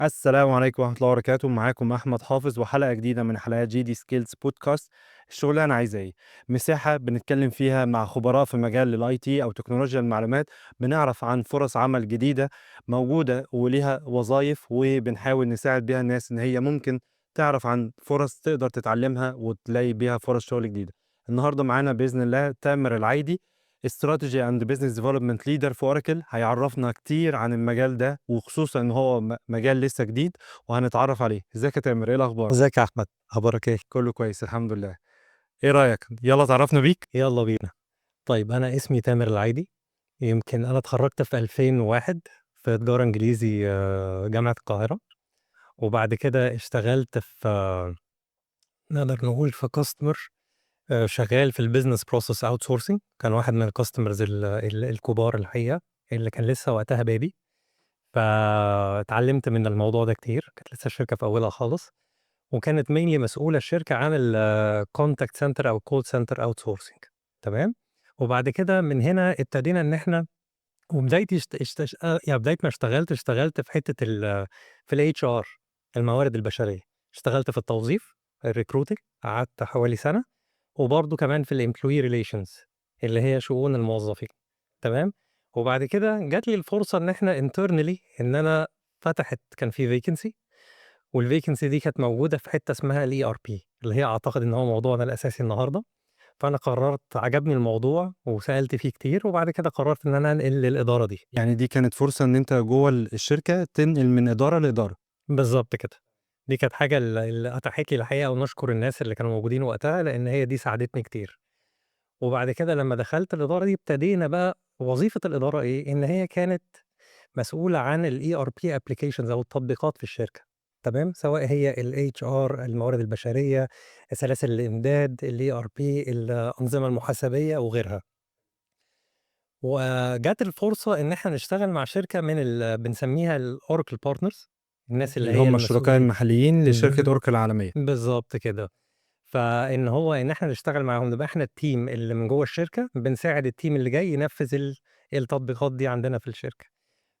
السلام عليكم ورحمة الله وبركاته، معاكم أحمد حافظ وحلقة جديدة من حلقات GD Skills Podcast. الشغلانة عايزة إيه؟ مساحة بنتكلم فيها مع خبراء في مجال ال IT أو تكنولوجيا المعلومات، بنعرف عن فرص عمل جديدة موجودة وليها وظايف، وبنحاول نساعد بيها الناس إن هي ممكن تعرف عن فرص تقدر تتعلمها وتلاقي بيها فرص شغل جديدة. النهاردة معانا بإذن الله تامر العايدي، استراتيجي اند بزنس ديفلوبمنت ليدر في اوراكل. هيعرفنا كتير عن المجال ده، وخصوصا ان هو مجال لسه جديد وهنتعرف عليه. ازيك يا تامر؟ ايه الاخبار؟ ازيك يا احمد؟ اخبارك ايه؟ كله كويس الحمد لله. ايه رايك؟ يلا تعرفنا بيك. يلا بينا. طيب انا اسمي تامر العيدي. يمكن انا اتخرجت في 2001 في تجاره انجليزي، جامعه القاهره. وبعد كده اشتغلت في نقدر نقول في كاستمر، شغال في البيزنس بروسيس اوت سورسنج. كان واحد من الكاستمرز الكبار الحقيقه، اللي كان لسه وقتها بيبي. فاتعلمت من الموضوع ده كتير. كانت لسه الشركه في اولها خالص، وكانت mainly مسؤولة الشركة عن الcontact center أو call center outsourcing. تمام؟ وبعد كده من هنا ابتدينا إن إحنا، وبدايتي يعني بداية ما اشتغلت في حتة في الHR، الموارد البشرية. اشتغلت في التوظيف الrecruiting، قعدت حوالي سنة. وبرضه كمان في الemployee relations، اللي هي شؤون الموظفين. تمام؟ وبعد كده جات لي الفرصة إن إحنا internally، إن أنا كان في vacancy، والvacancy دي كانت موجودة في حتّة اسمها الERP، اللي هي أعتقد إن هو موضوعنا الأساسي النهارده. فأنا عجبني الموضوع وسألت فيه كتير، وبعد كده قررت إن أنا أنقل للإدارة دي. يعني دي كانت فرصة ان انت جوه الشركة تنقل من إدارة لإدارة. بالضبط كده. دي كانت حاجة اللي أتاحت لي الحقيقة، ونشكر الناس اللي كانوا موجودين وقتها، لإن هي دي ساعدتني كتير. وبعد كده لمّا دخلت الإدارة دي، ابتدينا بقى وظيفة الإدارة إيه، إن هي كانت مسؤولة عن الERP applications أو التطبيقات في الشركة. تمام؟ سواء هي الHR، الموارد البشرية، سلاسل الإمداد، الERP، الأنظمة المحاسبية وغيرها. وجات الفرصة إن إحنا نشتغل مع شركة من بنسميها الOracle partners، الناس اللي اللي هي هم الشركاء المسؤولين. المحليين لشركة ب أوراكل العالمية. بالضبط كده. إن إحنا نشتغل معاهم، نبقى إحنا الteam اللي من جوّه الشركة، بنساعد الteam اللي جاي ينفذ التطبيقات دي عندنا في الشركة.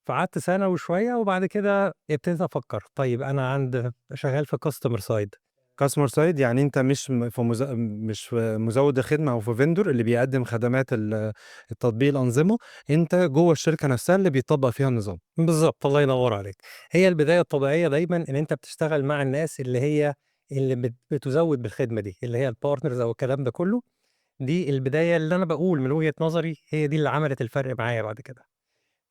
فقعدت سنة وشوية، وبعد كده ابتديت أفكّر، طيب أنا شغال في customer side. كاستمر سايد، يعني انت مش في مزود الخدمة او في فيندور اللي بيقدم خدمات التطبيق الأنظمة. انت جوه الشركة نفسها اللي بيطبق فيها النظام. بالضبط، الله ينوّر عليك. هي البداية الطبيعية دايمًا إن أنت بتشتغل مع الناس اللي بتزوّد بالخدمة دي، اللي هي الpartners أو الكلام ده كلّه. دي البداية اللي أنا باقول من وجهة نظري، هي دي اللي عملت الفرق معايا بعد كده.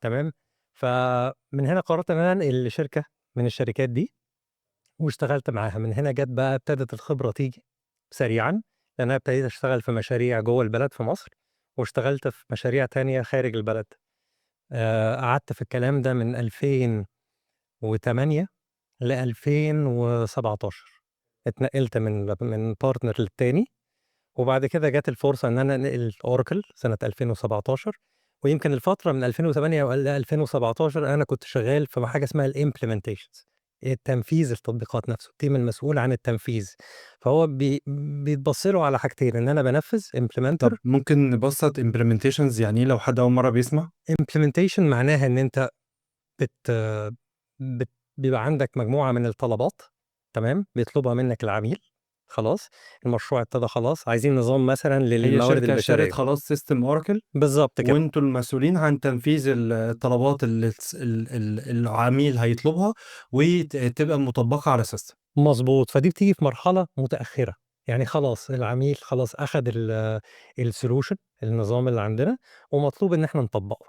تمام؟ فمن هنا قررت إن أنا أنقل لشركة من الشركات دي، واشتغلت معاها. من هنا ابتدت الخبرة تيجي سريعًا، لأن أنا ابتديت أشتغل في مشاريع جوّه البلد في مصر، واشتغلت في مشاريع تانية خارج البلد. قعدت في الكلام ده من 2008 ل2017. اتنقلت من partner للتاني. وبعد كده جات الفرصة إن أنا أنقل Oracle سنة 2017. ويمكن الفترة من 2008 ل2017 أنا كنت شغال في حاجة اسمها الimplementations، التنفيذ التطبيقات نفسه، الteam المسؤول عن التنفيذ. فهو بيتبص له على حاجتين، إن أنا بانفذ implementer. طب ممكن نبسط implementations يعني ايه لو حد أول مرة بيسمع؟ implementation معناها إن أنت بت بت بيبقى عندك مجموعة من الطلبات، تمام، بيطلبها منك العميل. خلاص، المشروع ابتدى خلاص، عايزين نظام مثلًا هي للموارد شركة شرت البشرية. خلاص سيستم أوراكل، بالضبط كده. وانتوا المسؤولين عن تنفيذ الطلبات اللي العميل هيطلبها وتبقى مطبقة على سيستم. مضبوط. فدي بتيجي في مرحلة متأخرة، يعني خلاص العميل خلاص أخد الsolution، النظام اللي عندنا، ومطلوب إن إحنا نطبّقه.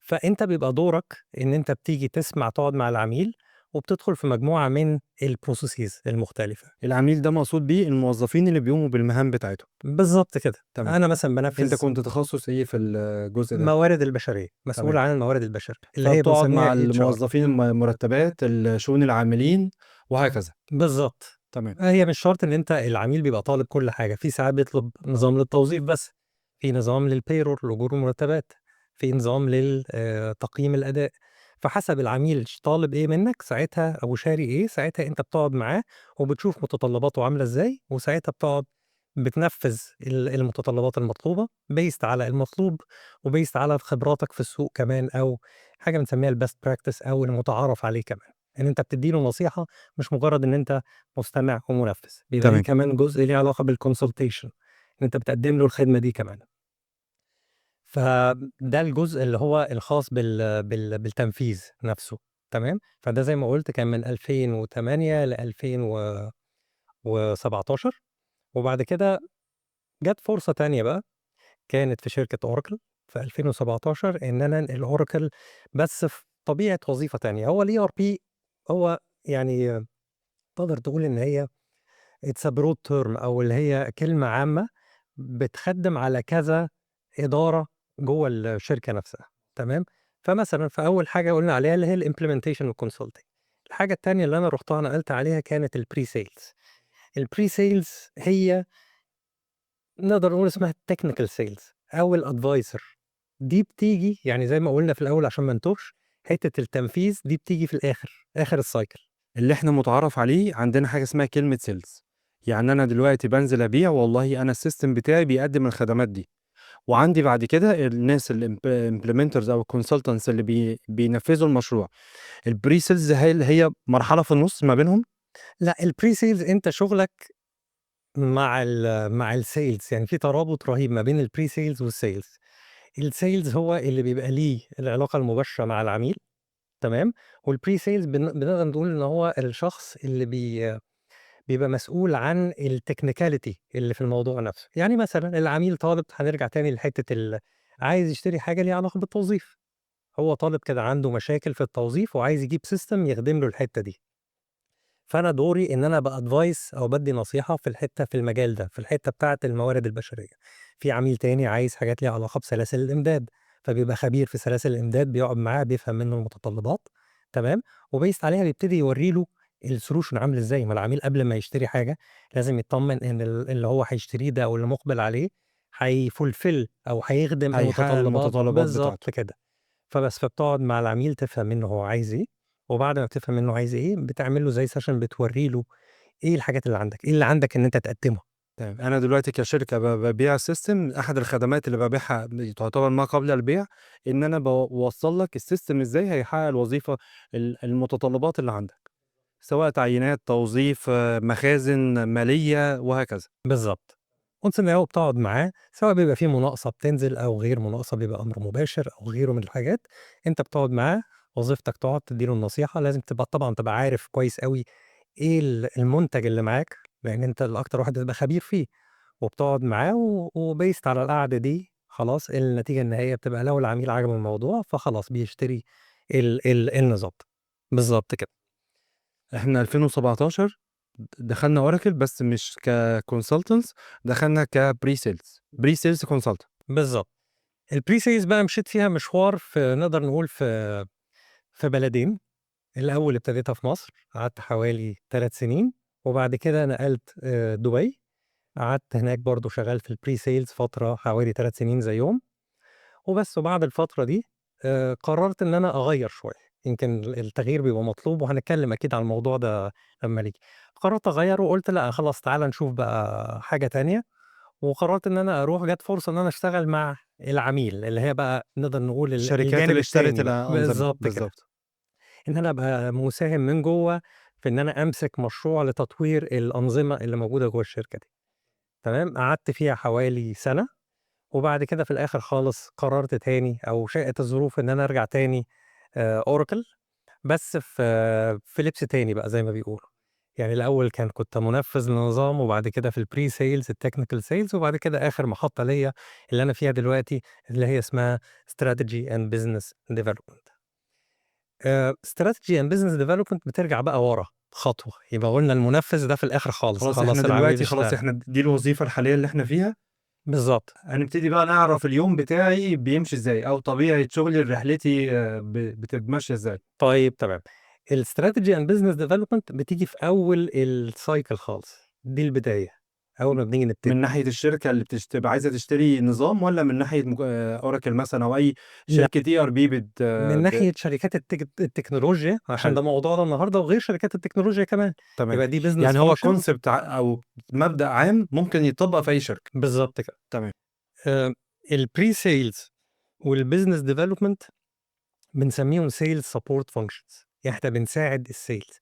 فأنت بيبقى دورك إن أنت بتيجي تسمع، تقعد مع العميل، وبتدخل في مجموعة من الprocesses المختلفة. العميل ده مقصود بيه الموظفين اللي بيقوموا بالمهام بتاعتهم. بالضبط كده. تمام. أنا مثلًا انت بانفذ كنت تخصص ايه في الجزء ده؟ موارد البشرية، مسؤول تمام. عن الموارد البشرية، اللي هي فبتقعد بنسميها مع HR. الموظفين، مرتبات شؤون العاملين وهكذا. بالضبط. تمام. هي مش شرط إن أنت العميل بيبقى طالب كل حاجة، في ساعات بيطلب نظام للتوظيف بس، في نظام للpayroll لأجور ومرتبات، في نظام تقييم الأداء. فحسب العميل طالب إيه منك ساعتها، أو شاري إيه، ساعتها أنت بتقعد معاه وبتشوف متطلباته عاملة إزاي، وساعتها بتنفذ المتطلبات المطلوبة based على المطلوب، وbased على خبراتك في السوق كمان، أو حاجة بنسميها الbest practice أو المتعارف عليه كمان. إن أنت بتدّي له نصيحة مش مجرد إن أنت مستمع ومنفّذ، بيبقى ليه تمام. كمان جزء ليه علاقة بالconsultation إن أنت بتقدّم له الخدمة دي كمان. فده الجزء اللي هو الخاص بالتنفيذ نفسه، تمام. فده زي ما قُلت كان من 2008 ل2017. وبعد كده جات فرصة تانية بقى، كانت في شركة أوراكل في 2017 إن أنا أنقل أوراكل بس في طبيعة وظيفة تانية. هو الERP هو يعني تقدر تقول إن هي it's a broad term أو اللي هي كلمة عامة بتخدِّم على كذا إدارة جوّه الشركة نفسها، تمام. فمثلًا في أول حاجة قُلنا عليها اللي هي الimplementation والconsulting. الحاجة التانية اللي أنا رُحتها نقلت عليها كانت الpre-sales. الpre-sales هي نقدر نقول اسمها الtechnical sales أو الadvisor. دي بتيجي يعني زي ما قُلنا في الأول عشان ما نتوهش، حتّة التنفيذ دي بتيجي في الآخر، آخر الcycle. اللي إحنا متعارف عليه عندنا حاجة اسمها كلمة sales، يعني أنا دلوقتي بانزل أبيع والله أنا الsystem بتاعي بيقدّم الخدمات دي، وعندي بعد كده الناس implementers أو الconsultants اللي بينفذوا المشروع. الpre-sales هل هي مرحلة في النُص ما بينهم؟ لأ الpre-sales أنت شغلك مع الsales، يعني في ترابط رهيب ما بين الpre-sales والsales. الsales هو اللي بيبقى ليه العلاقة المباشرة مع العميل، تمام. والpre-sales بنقدر نقول إن هو الشخص اللي بيبقى مسؤول عن الtechnicality اللي في الموضوع نفسه. يعني مثلًا العميل طالب هنرجع تاني لحتة عايز يشتري حاجة ليها علاقة بالتوظيف. هو طالب كده عنده مشاكل في التوظيف وعايز يجيب system يخدم له الحتة دي. فأنا دوري إن أنا بadvise أو بادّي نصيحة في المجال ده، في الحتّة بتاعة الموارد البشرية. في عميل تاني عايز حاجات ليها علاقة بسلاسل الإمداد، فبيبقى خبير في سلاسل الإمداد بيقعد معاه بيفهم منّه المتطلبات، تمام. وبased عليها بيبتدي يورّي له الsolution عامل إزاي. ما العميل قبل ما يشتري حاجة لازم يتطمن إن اللي هو هيشتريه ده أو اللي مُقبل عليه هيfulfill أو هيخدم هيحقق المتطلبات المتطلبات بتاعته. بالضبط كده. فبتقعد مع العميل تفهم منّه هو عايز إيه، وبعد ما بتفهم منّه عايز إيه، بتعمل له زي session بتورّي له إيه الحاجات اللي عندك، إيه اللي عندك إن أنت تقدّمه. تمام، أنا دلوقتي كشركة بابيع system، أحد الخدمات اللي بابيعها تعتبر ما قبل البيع، إن أنا باوصّل لك الsystem إزاي هيحقق الوظيفة المتطلبات اللي عندك، سواء تعيينات، توظيف، مخازن، مالية وهكذا. بالضبط. once إن هو بتقعد معاه، سواء بيبقى في مناقصة بتنزل أو غير مناقصة بيبقى أمر مباشر أو غيره من الحاجات. أنت بتقعد معاه، وظيفتك تقعد تدّي له النصيحة. لازم تبقى عارف كويس أوي إيه المنتج اللي معاك، لإن أنت اللي أكتر واحد هتبقى خبير فيه. وبتقعد معاه وbased على القعدة دي خلاص النتيجة النهائية بتبقى لو العميل عجبه الموضوع فخلاص بيشتري النظام ده. بالضبط كده. إحنا 2017 دخلنا Oracle بس مش كconsultants، دخلنا كpre-sales، pre-sales consultant. بالضبط. الpre-sales بقى مشيت فيها مشوار نقدر نقول في بلدين. الأول ابتديتها في مصر، قعدت حوالي 3 سنين. وبعد كده نقلت دبي، قعدت هناك برضه شغال في الpre-sales فترة حوالي 3 سنين زيّهم. وبس. وبعد الفترة دي قررت إن أنا أغيّر شوية، يمكن التغيير بيبقى مطلوب وهنتكلم أكيد عن الموضوع ده لمّا نيجي. قررت أغيّر وقُلت لأ خلاص تعالَ نشوف بقى حاجة تانية. وقررت إن أنا أروح، جات فرصة إن أنا أشتغل مع العميل، اللي هي بقى نقدر نقول الشركات الجانب اللي اشترت التاني بقى، الأنظمة، بالضبط كده. بالضبط. إن أنا أبقى مساهم من جوّه في إن أنا أمسك مشروع لتطوير الأنظمة اللي موجودة جوّه الشركة دي، تمام. قعدت فيها حوالي سَنة. وبعد كده في الآخر خالص قررت تاني أو شاءت الظروف إن أنا أرجع تاني Oracle، بس في لبس تاني بقى زي ما بيقولوا. يعني الأول كنت منفذ لنظام، وبعد كده في الpre sales الtechnical sales، وبعد كده آخر محطة ليّا اللي أنا فيها دلوقتي اللي هي اسمها strategy and business development. strategy and business development بترجع بقى ورا خطوة، يبقى قُلنا المنفذ ده في الآخر خالص، خلاص إحنا خلاص العميل دلوقتي خلاص اشتغل. إحنا دي الوظيفة الحالية اللي إحنا فيها، بالضبط. هنبتدي بقى نعرف اليوم بتاعي بيمشي إزاي، أو طبيعة شغلي رحلتي بتبقى ماشية إزاي. طيب تمام. الstrategy and business development بتيجي في أول الcycle خالص، دي البداية، أول ما بنيجي من نبتدي. ناحية الشركة اللي بتبقى عايزة تشتري نظام، والّا من ناحية Oracle مثلًا أو أي لأ، شركة ERP بت من ب ناحية شركات التكنولوجيا عشان حلو، ده موضوعنا النهارده وغير شركات التكنولوجيا كمان. تمام. يبقى دي business يعني هو function. concept أو مبدأ عام ممكن يتطبّق في أي شركة. بالضبط كده. تمام. آآ الpre-sales والbusiness development بنسميهم sales support functions. يعني إحنا بنساعد الsales.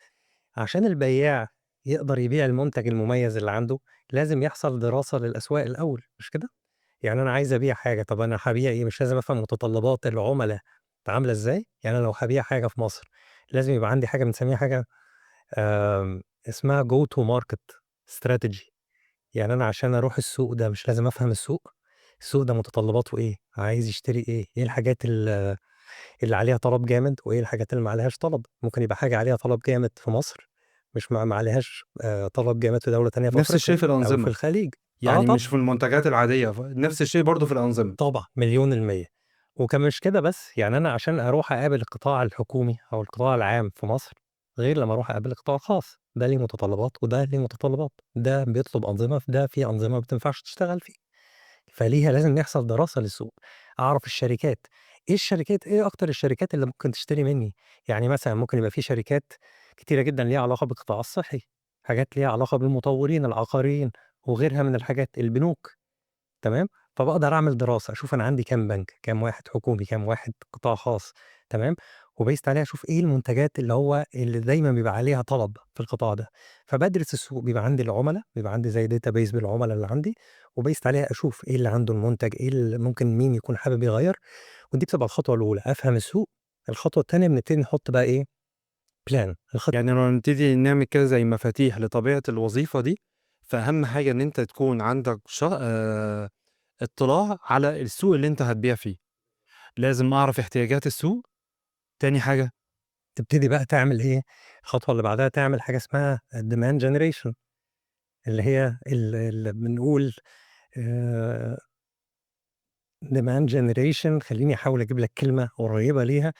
عشان البياع يقدر يبيع المنتج المميز اللي عنده، لازم يحصل دراسة للأسواق الأول، مش كده؟ يعني أنا عايز أبيع حاجة، طب أنا هابيع إيه؟ مش لازم أفهم متطلبات العُملا عاملة إزاي؟ يعني أنا لو هابيع حاجة في مصر، لازم يبقى عندي حاجة بنسميها حاجة اسمها go to market strategy. يعني أنا عشان أروح السوق ده مش لازم أفهم السوق؟ السوق ده متطلباته إيه؟ عايز يشتري إيه؟ إيه الحاجات اللي عليها طلب جامد، وإيه الحاجات اللي ما عليهاش طلب؟ ممكن يبقى حاجة عليها طلب جامد في مصر، مش ما عليهاش طلب جامد في دولة تانية في نفس أفريقيا الشيء في أو في الأنظمة، الخليج. يعني طبعًا. مش في المنتجات العادية، نفس الشيء برضه في الأنظمة. طبعًا، مليون المِيّة. مش كده بس، يعني أنا عشان أروح أقابل القطاع الحكومي أو القطاع العام في مصر، غير لمّا أروح أقابل القطاع الخاص، ده ليه متطلبات وده ليه متطلبات، ده بيطلب أنظمة، ده في أنظمة ما بتنفعش تشتغل فيه، فليها لازم يحصل دراسة للسوق، أعرف الشركات، إيه أكتر الشركات اللي ممكن تشتري منّي. يعني مثلًا ممكن يبقى في شركات كتيرة جدًا ليها علاقة بالقطاع الصحي، حاجات ليها علاقة بالمطورين، العقاريين، وغيرها من الحاجات، البنوك. تمام، فباقدر أعمل دراسة، أشوف أنا عندي كام بنك، كام واحد حكومي، كام واحد قطاع خاص. تمام، وباقيس عليها أشوف إيه المنتجات اللي دايمًا بيبقى عليها طلب في القطاع ده، فبادرس السوق، بيبقى عندي العُملا، بيبقى عندي زي database بالعُملا اللي عندي، وباقيس عليها أشوف إيه اللي عنده المنتج، إيه اللي ممكن مين يكون حابب يغيّر، ودي بتبقى الخطوة الأولى، أفهم السوق. الخطوة التانية بنبتدي نحط بقى إيه plan الخطة. يعني لو نبتدي نعمل كده زي مفاتيح لطبيعة الوظيفة دي، فأهم حاجة إن أنت تكون عندك اطلاع على السوق اللي أنت هتبيع فيه، لازم أعرف احتياجات السوق. تاني حاجة، تبتدي بقى تعمل إيه، الخطوة اللي بعدها تعمل حاجة اسمها الdemand generation، اللي هي اللي بنقول آآ demand generation. خلّيني أحاول أجيب لك كلمة قريّبة ليها،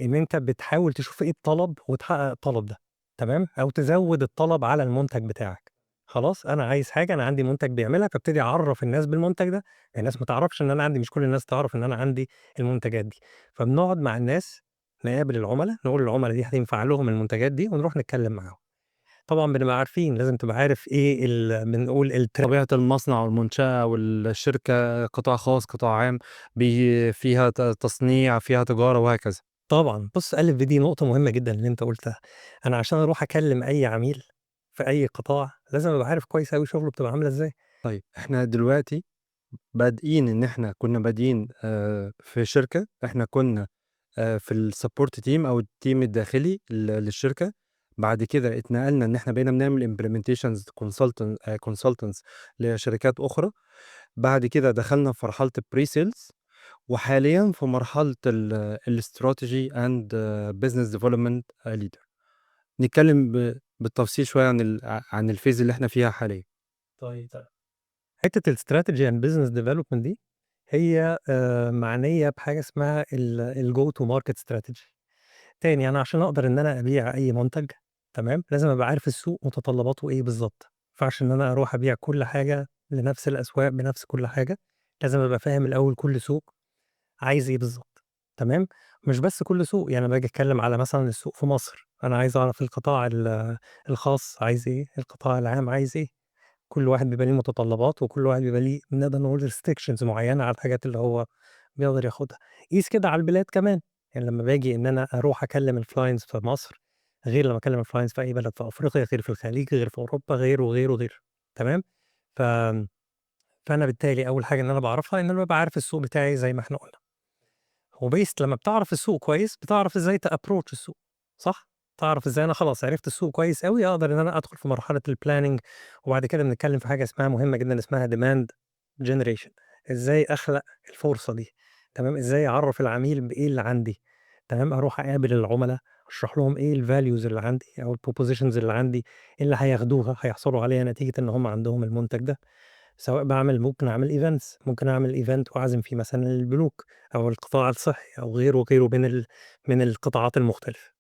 إن أنت بتحاول تشوف إيه الطلب وتحقق الطلب ده. تمام، أو تزوّد الطلب على المنتج بتاعك. خلاص، أنا عايز حاجة، أنا عندي منتج بيعملها، فابتدي أعرّف الناس بالمنتج ده. الناس ما تعرفش إن أنا عندي، مش كل الناس تعرف إن أنا عندي المنتجات دي، فبنقعد مع الناس، نقابل العُملا، نقول للعُملا دي هتنفع لهم المنتجات دي، ونروح نتكلّم معاهم. طبعًا بنبقى عارفين، لازم تبقى عارف إيه بنقول طبيعة المصنع والمنشأة والشركة، قطاع خاص، قطاع عام، فيها تصنيع، فيها تجارة وهكذا. طبعًا. بُص، ألِف ب دي نقطة مهمة جدًا اللي أنت قُلتها. أنا عشان أروح أكلّم أي عميل في أي قطاع، لازم أبقى عارف كويس أوي شغله بتبقى عاملة إزاي. طيب إحنا دلوقتي بادئين إن إحنا كنا بادئين في شركة، إحنا كنا في الsupport team أو الteam الداخلي للشركة، بعد كده اتنقلنا إن إحنا بقينا بنعمل implementations consultants لشركات أخرى، بعد كده دخلنا في مرحلة الpre-sales، وحاليًا في مرحلة الstrategy and business development leader. نتكلم بالتفصيل شوية عن الphase اللي إحنا فيها حاليًا. طيب. حتّة الstrategy and business development دي، هي معنية بحاجة اسمها الgo to market strategy. تاني، أنا عشان أقدر إن أنا أبيع أي منتج، تمام، لازم أبقى عارف السوق متطلباته إيه بالضبط. ما ينفعش إن أنا أروح أبيع كل حاجة لنفس الأسواق بنفس كل حاجة، لازم أبقى فاهم الأول كل سوق عايز إيه بالضبط. تمام، مش بس كل سوق، يعني أنا باجي أتكلم على مثلًا السوق في مصر، أنا عايز أعرف القطاع الخاص عايز إيه، القطاع العام عايز إيه. كل واحد بيبقى ليه متطلبات، وكل واحد بيبقى ليه نقدر نقول restrictions معيّنة على الحاجات اللي هو بيقدر ياخدها. قيس كده على البلاد كمان، يعني لمّا باجي إن أنا أروح أكلم الclients في مصر، غير لمّا أكلم الclients في أي بلد في أفريقيا، غير في الخليج، غير في أوروبا، غير وغير وغير. تمام، ف فأنا بالتالي أول حاجة إن أنا باعرفها إن أنا بابقى عارف السوق بتاعي زي ما إحنا قُلنا. وبقيس لمّا بتعرف السوق كويس، بتعرف إزاي تapproach السوق، صح؟ تعرف إزاي أنا خلاص عرفت السوق كويس أوي، أقدر إن أنا أدخل في مرحلة الplanning. وبعد كده بنتكلم في حاجة اسمها مهمة جدًا، اسمها demand generation. إزاي أخلق الفرصة دي. تمام، إزاي أعرّف العميل بإيه اللي عندي. تمام، أروح أقابل العملا، أشرح لهم إيه الvalues اللي عندي أو الpropositions اللي عندي، إيه اللي هياخدوها، هيحصلوا عليها نتيجة إن هم عندهم المنتج ده. سواء ممكن أعمل events، ممكن أعمل event وأعزم فيه مثلًا البنوك أو القطاع الصحي أو غيره، وغيره من القطاعات المختلفة.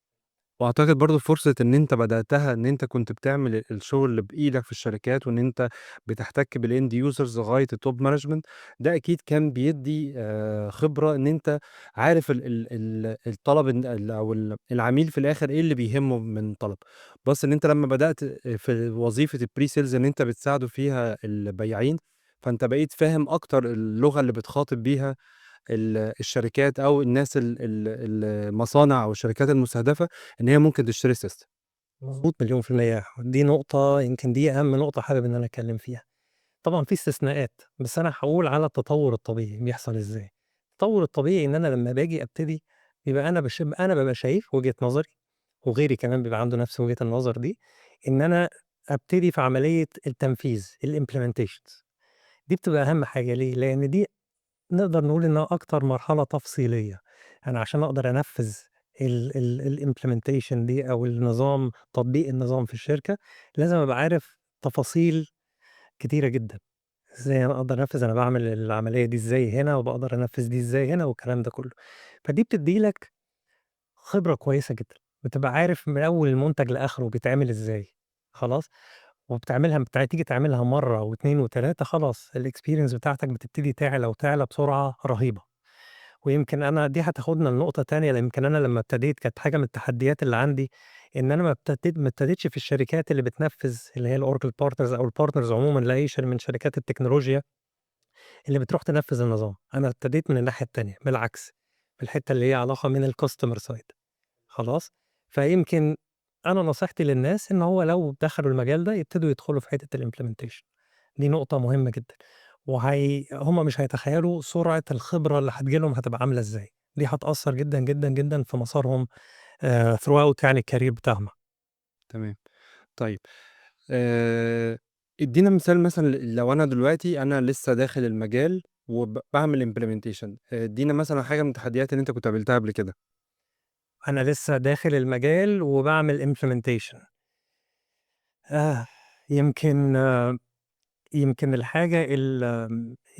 وأعتقد برضه فرصة إن أنت بدأتها إن أنت كنت بتعمل الشغل بإيدك في الشركات، وإن أنت بتحتك بالend users لغاية الtop management، ده أكيد كان بيدّي خبرة إن أنت عارف الطلب أو العميل في الآخر إيه اللي بيهمه من طلب. بلس إن أنت لمّا بدأت في وظيفة الpre-sales إن أنت بتساعدوا فيها البياعين، فأنت بقيت فاهم أكتر اللغة اللي بتخاطب بيها الشركات أو الناس المصانع أو الشركات المستهدفة إن هي ممكن تشتري system. مضبوط مليون في المِيّة، دي نقطة يمكن دي أهم نقطة حابب إن أنا أتكلّم فيها. طبعًا في استثناءات، بس أنا هاقول على التطوّر الطبيعي بيحصل إزاي. التطوّر الطبيعي إن أنا لمّا باجي أبتدي يبقى أنا بابقى شايف وجهة نظري وغيري كمان بيبقى عنده نفس وجهة النظر دي، إن أنا أبتدي في عملية التنفيذ الimplementations دي بتبقى أهم حاجة ليه؟ لإن دي نقدر نقول إنها أكتر مرحلة تفصيلية. أنا عشان أقدر أنفّذ الimplementation دي أو النظام تطبيق النظام في الشركة، لازم أبقى عارف تفاصيل كتيرة جدًا. إزاي أنا أقدر أنفّذ أنا باعمل العملية دي إزاي هنا، وباقدر أنفّذ دي إزاي هنا والكلام ده كلّه. فدي بتدّي لك خبرة كويسة جدًا، بتبقى عارف من أول المنتج لآخره بيتعمل إزاي، خلاص، تيجي تعملها مرّة و2 و3 خلاص الexperience بتاعتك بتبتدي تعلى وتعلى بسرعة رهيبة. ويمكن أنا دي هتاخدنا لنقطة تانية، يمكن أنا لمّا ابتديت كانت حاجة من التحديات اللي عندي، إن أنا ما ابتديتش في الشركات اللي بتنفّذ اللي هي الOracle partners أو الpartners عمومًا لأي من شركات التكنولوجيا اللي بتروح تنفّذ النظام. أنا ابتديت من الناحية التانية، بالعكس، في الحتّة اللي هي علاقة من الcustomer side خلاص. فيمكن أنا نصيحتي للناس إن هو لو دخلوا المجال ده يبتدوا يدخلوا في حتّة الimplementation دي نقطة مهمة جدًا. هم مش هيتخيّلوا سرعة الخبرة اللي هتيجي لهم هتبقى عاملة إزاي، دي هتأثّر جدًا، جدًا، جدًا في مسارهم throughout يعني الcareer بتاعهم. تمام. طيب آآ ادّينا مثال مثلًا لو أنا دلوقتي أنا لسه داخل المجال باعمل implementation، ادّينا مثلًا حاجة من التحديات اللي أنت كنت قابلتها قبل كده. أنا لسه داخل المجال وباعمل implementation آه، يمكن يمكن الحاجة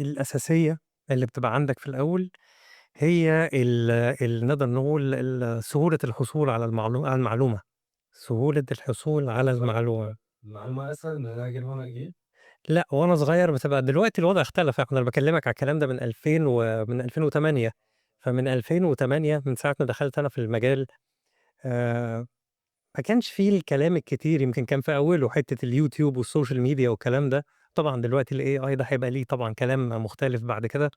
الأساسية اللي بتبقى عندك في الأول هي نقدر نقول سهولة الحصول على على المعلومة، سهولة الحصول على المعلومة. المعلومة أسهل من إن أنا أجيبها وأنا جديد؟ لأ، وأنا صغير بتبقى دلوقتي الوضع اختلف، أنا باكلمك على الكلام ده من 2000 ومن 2008، فمن 2008 من ساعة ما دخلت أنا في المجال آآ، ما كانش في الكلام الكتير، يمكن كان في أوله حتة اليوتيوب والسوشيال ميديا والكلام ده. طبعًا دلوقتي الAI ده هيبقى ليه طبعًا كلام مختلف بعد كده.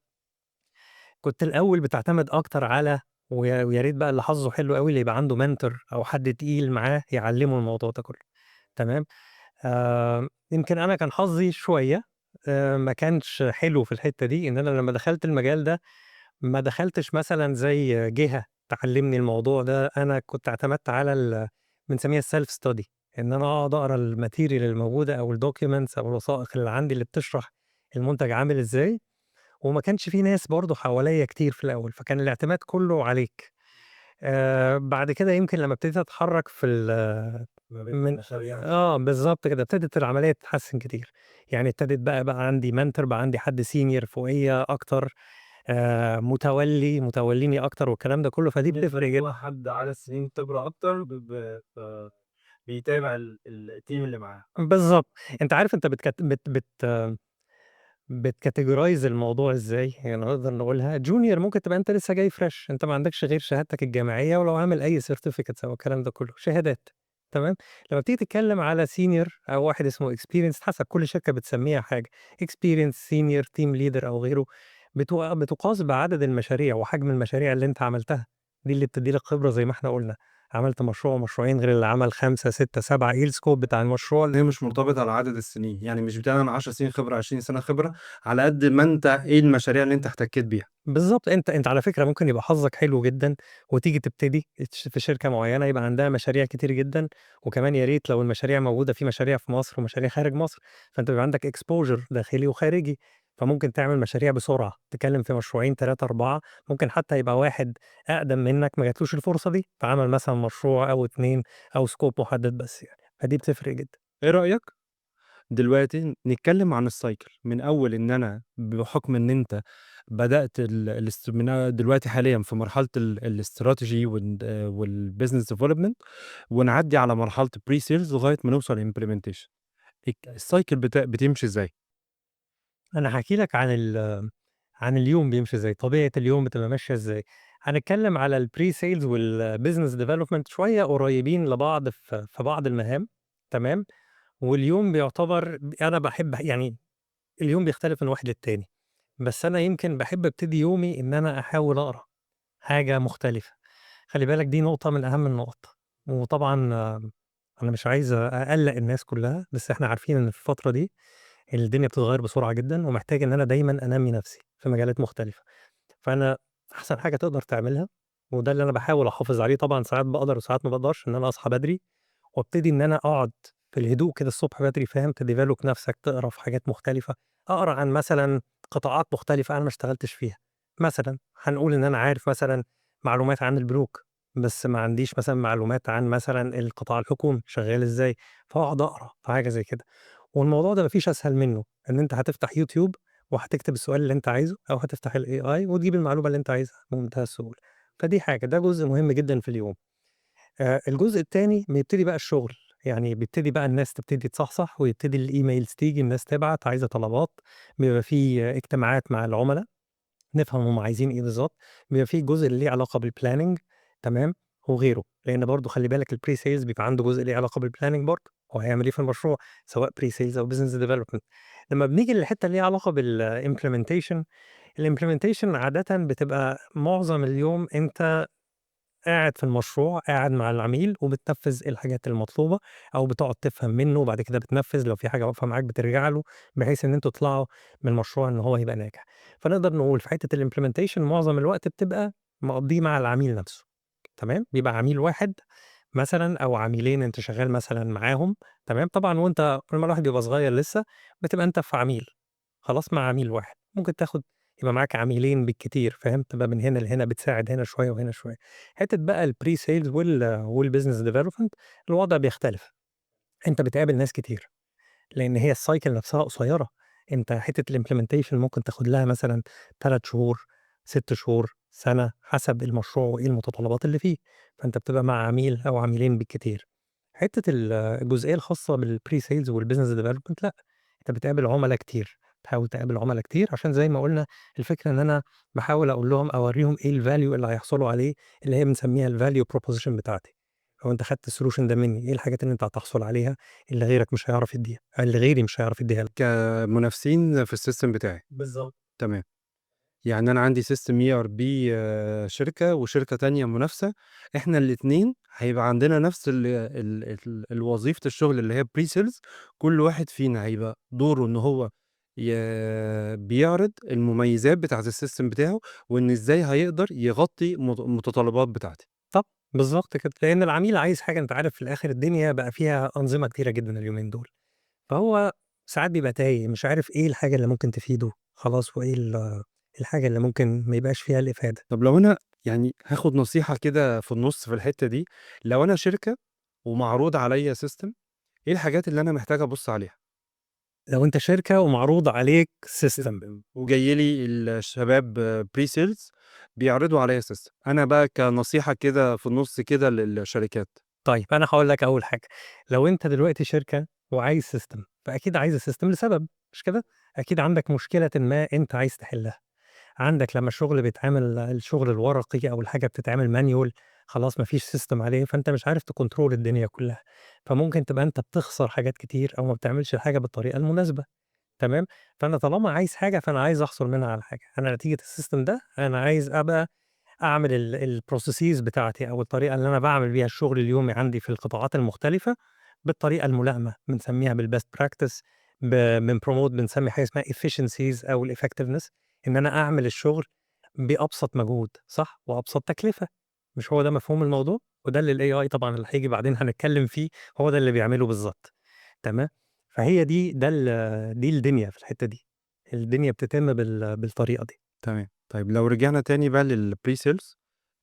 كنت الأول بتعتمد أكتر على ويا ريت بقى اللي حظه حلو أوي اللي يبقى عنده mentor أو حد تقيل معاه يعلمه الموضوع ده كله، تمام. يمكن أنا كان حظي شوية ما كانش حلو في الحتّة دي، إن أنا لمّا دخلت المجال ده ما دخلتش مثلًا زي جهة تعلّمني الموضوع ده، أنا كنت اعتمدت على بنسميها الself study، إن أنا أقعد أقرا الmaterial الموجودة أو الdocuments أو الوثائق اللي عندي اللي بتشرح المنتج عامل إزاي، وما كانش في ناس برضه حواليّا كتير في الأول، فكان الاعتماد كلّه عليك. بعد كده يمكن لمّا ابتديت أتحرّك في ما بين من المشاريع. بالضبط كده، ابتدت العملية تتحسّن كتير. يعني ابتدت بقى عندي mentor، بقى عندي حد senior فوقيّا أكتر، متولّيني أكتر والكلام ده كلّه، فدي بالنسبة بتفرق اللي جدًا. هو حد عدد سنين خبرة أكتر ب ب ف بيتابع الteam اللي معاه. بالضبط. أنت عارف أنت بتcategorize الموضوع إزاي؟ يعني نقدر نقولها junior ممكن تبقى أنت لسه جاي fresh، أنت ما عندكش غير شهادتك الجامعية ولو عامل أي certificates أو الكلام ده كله، شهادات، تمام؟ لمّا بتيجي تتكلم على senior أو واحد اسمه experienced حسب كل شركة بتسميها حاجة، experienced senior team leader أو غيره، بتُقاس بعدد المشاريع وحجم المشاريع اللي أنت عملتها، دي اللي بتدّي لك خبرة زي ما إحنا قُلنا، عملت مشروع مشروعين غير اللي عمل 5، 6، 7، إيه الscope بتاع المشروع هي مش مرتبطة على عدد السنين، يعني مش بتاع أنا 10 سنين خبرة، 20 سنة خبرة، على قد ما أنت إيه المشاريع اللي أنت احتكيت بيها. بالضبط، أنت على فكرة ممكن يبقى حظك حلو جدًا وتيجي تبتدي في شركة معيّنة يبقى عندها مشاريع كتير جدًا، وكمان يا ريت لو المشاريع موجودة في مشاريع في مصر ومشاريع خارج مصر، فأنت بيبقى عندك exposure داخلي وخارجي، فممكن تعمل مشاريع بسرعة، تتكلم في مشروعين 3، 4، ممكن حتى يبقى واحد أقدم منك ما جاتلوش الفرصة دي، فعمل مثلًا مشروع أو 2 أو scope محدد بس يعني، فدي بتفرق جدًا. إيه رأيك دلوقتي نتكلم عن الcycle من أول إن أنا بحكم إن أنت بدأت من دلوقتي حاليًا في مرحلة الstrategy والbusiness development، ونعدّي على مرحلة الpre-sales لغاية ما نوصل للimplementation. الcycle بتمشي إزاي؟ أنا هاحكي لك عن اليوم بيمشي إزاي، طبيعة اليوم بتبقى ماشية إزاي. هنتكلم على الPre-sales والbusiness development شوية قريبين لبعض في بعض المهام، تمام. واليوم بيعتبر أنا باحب يعني اليوم بيختلف من واحد للتاني، بس أنا يمكن باحب أبتدي يومي إن أنا أحاول أقرا حاجة مختلفة. خلّي بالك دي نقطة من أهم النقط. وطبعًا أنا مش عايز أقلّق الناس كلّها، بس إحنا عارفين إن في الفترة دي الدنيا بتتغيّر بسرعة جدًا، ومحتاج إن أنا دايمًا أنمّي نفسي في مجالات مختلفة. فأنا أحسن حاجة تقدر تعملها، وده اللي أنا باحاول أحافظ عليه، طبعًا ساعات باقدر وساعات ما باقدرش، إن أنا أصحى بدري وابتدي إن أنا أقعد في الهدوء كده الصبح بدري، فاهم، تdevelop نفسك، تقرا في حاجات مختلفة، أقرا عن مثلًا قطاعات مختلفة أنا ما اشتغلتش فيها. مثلًا هنقول إن أنا عارف مثلًا معلومات عن البنوك، بس ما عنديش مثلًا معلومات عن مثلًا القطاع الحكومي شغال إزاي، فاقعد أقرا في حاجة زي كده. والموضوع ده ما فيش أسهل منه، إن أنت هتفتح يوتيوب وهتكتب السؤال اللي أنت عايزه، أو هتفتح الAI وتجيب المعلومة اللي أنت عايزها بمنتهى السهولة. فدي حاجة، ده جزء مهم جدًا في اليوم. الجزء التاني بيبتدي بقى الشغل، يعني بيبتدي بقى الناس تبتدي تصحصح ويبتدي الemails تيجي، الناس تبعت عايزة طلبات، بيبقى في اجتماعات مع العملا، نفهم هم عايزين إيه بالضبط، بيبقى في جزء اللي ليه علاقة بالplanning، تمام، وغيره، لإن برضه خلّي بالك الpre-sales بيبقى عنده جزء ليه علاقة بالplanning برضه، هو هيعمل إيه في المشروع، سواء pre-sales أو business development. لمّا بنيجي للحتة اللي ليها علاقة بالimplementation، الimplementation عادةً بتبقى معظم اليوم أنت قاعد في المشروع، قاعد مع العميل وبتنفّذ الحاجات المطلوبة، أو بتقعد تفهم منّه وبعد كده بتنفّذ، لو في حاجة واقفة معاك بترجع له، بحيث إن أنتم تطلعوا من المشروع إن هو يبقى ناجح. فنقدر نقول في حتّة الimplementation معظم الوقت بتبقى مقضّيه مع العميل نَفْسه، تمام، بيبقى عميل واحد مثلًا أو عميلين أنت شغّال مثلًا معاهم، تمام، طبعًا وأنت لمّا الواحد بيبقى صغير لسه، بتبقى أنت في عميل، خلاص مع عميل واحد، ممكن يبقى معاك عميلين بالكتير، فاهم، تبقى من هنا لهنا بتساعد هنا شوية وهنا شوية. حتّة بقى الpre-sales والbusiness development الوضع بيختلف، أنت بتقابل ناس كتير، لإن هي الcycle نفسها قصيّرة، أنت حتّة الimplementation ممكن تاخد لها مثلًا 3 شهور، 6 شهور، سَنة، حسب المشروع وإيه المتطلبات اللي فيه، فأنت بتبقى مع عميل أو عميلين بالكتير. حتّة الجزئية الخاصة بالpre-sales والbusiness development لأ، أنت بتقابل عُملا كتير، بتحاول تقابل عُملا كتير عشان زي ما قُلنا الفكرة إن أنا باحاول أقول لهم أورّيهم إيه الvalue اللي هيحصلوا عليه، اللي هي بنسميها الvalue proposition بتاعتي. لو أنت خدت الsolution ده منّي، إيه الحاجات اللي أنت هتحصل عليها اللي غيرك مش هيعرف يدّيها، اللي غيري مش هيعرف يدّيها لك. كمنافسين في الsystem بتاعي. بالضبط. تمام. يعني أنا عندي system ERP شركة وشركة تانية منافسة، إحنا الاتنين هيبقى عندنا نفس الوظيفة الشغل اللي هي pre-sales، كل واحد فينا هيبقى دوره إن هو ي بيعرض المميزات بتاعة الsystem بتاعه، وإن إزاي هيقدر يغطي المتطلبات بتاعتي. طب بالضبط كده، لإن العميل عايز حاجة، أنت عارف في الآخر الدنيا بقى فيها أنظمة كتيرة جدًا اليومين دول، فهو ساعات بيبقى تايه، مش عارف إيه الحاجة اللي ممكن تفيده خلاص، وإيه الحاجة اللي ممكن ما يبقاش فيها الإفادة. طب لو أنا يعني هاخد نصيحة كده في النُص في الحتّة دي، لو أنا شركة ومعروض عليّا system، إيه الحاجات اللي أنا محتاج أبُص عليها؟ لو أنت شركة ومعروض عليك system. system وجاي لي الشباب pre-sales بيعرضوا عليّا system، أنا بقى كنصيحة كده في النُص كده للشركات. طيب أنا هاقول لك أول حاجة، لو أنت دلوقتي شركة وعايز system، فأكيد عايز الsystem لسبب، مش كده؟ أكيد عندك مشكلةً ما أنت عايز تحلها. عندك لمّا الشغل بيتعمل الشغل الورقي أو الحاجة بتتعمل manual، خلاص ما فيش system عليه، فأنت مش عارف تcontrol الدنيا كلّها، فممكن تبقى أنت بتخسر حاجات كتير أو ما بتعملش الحاجة بالطريقة المناسبة، تمام؟ فأنا طالما عايز حاجة، فأنا عايز أحصل منها على حاجة، أنا نتيجة الsystem ده أنا عايز أبقى أعمل الprocesses بتاعتي أو الطريقة اللي أنا باعمل بيها الشغل اليومي عندي في القطاعات المختلفة بالطريقة الملائمة، بنسميها بالbest practice، بنpromote، بنسمي حاجة اسمها efficiencies أو الeffectiveness، إن أنا أعمل الشغل بأبسط مجهود، صح، وأبسط تكلفة، مش هو ده مفهوم الموضوع؟ وده اللي الAI طبعًا اللي هييجي بعدين هنتكلم فيه، هو ده اللي بيعمله بالضبط، تمام؟ فهي دي الدنيا في الحتة دي، الدنيا بتتم بالطريقة دي. تمام. طيب لو رجعنا تاني بقى للpre-sales،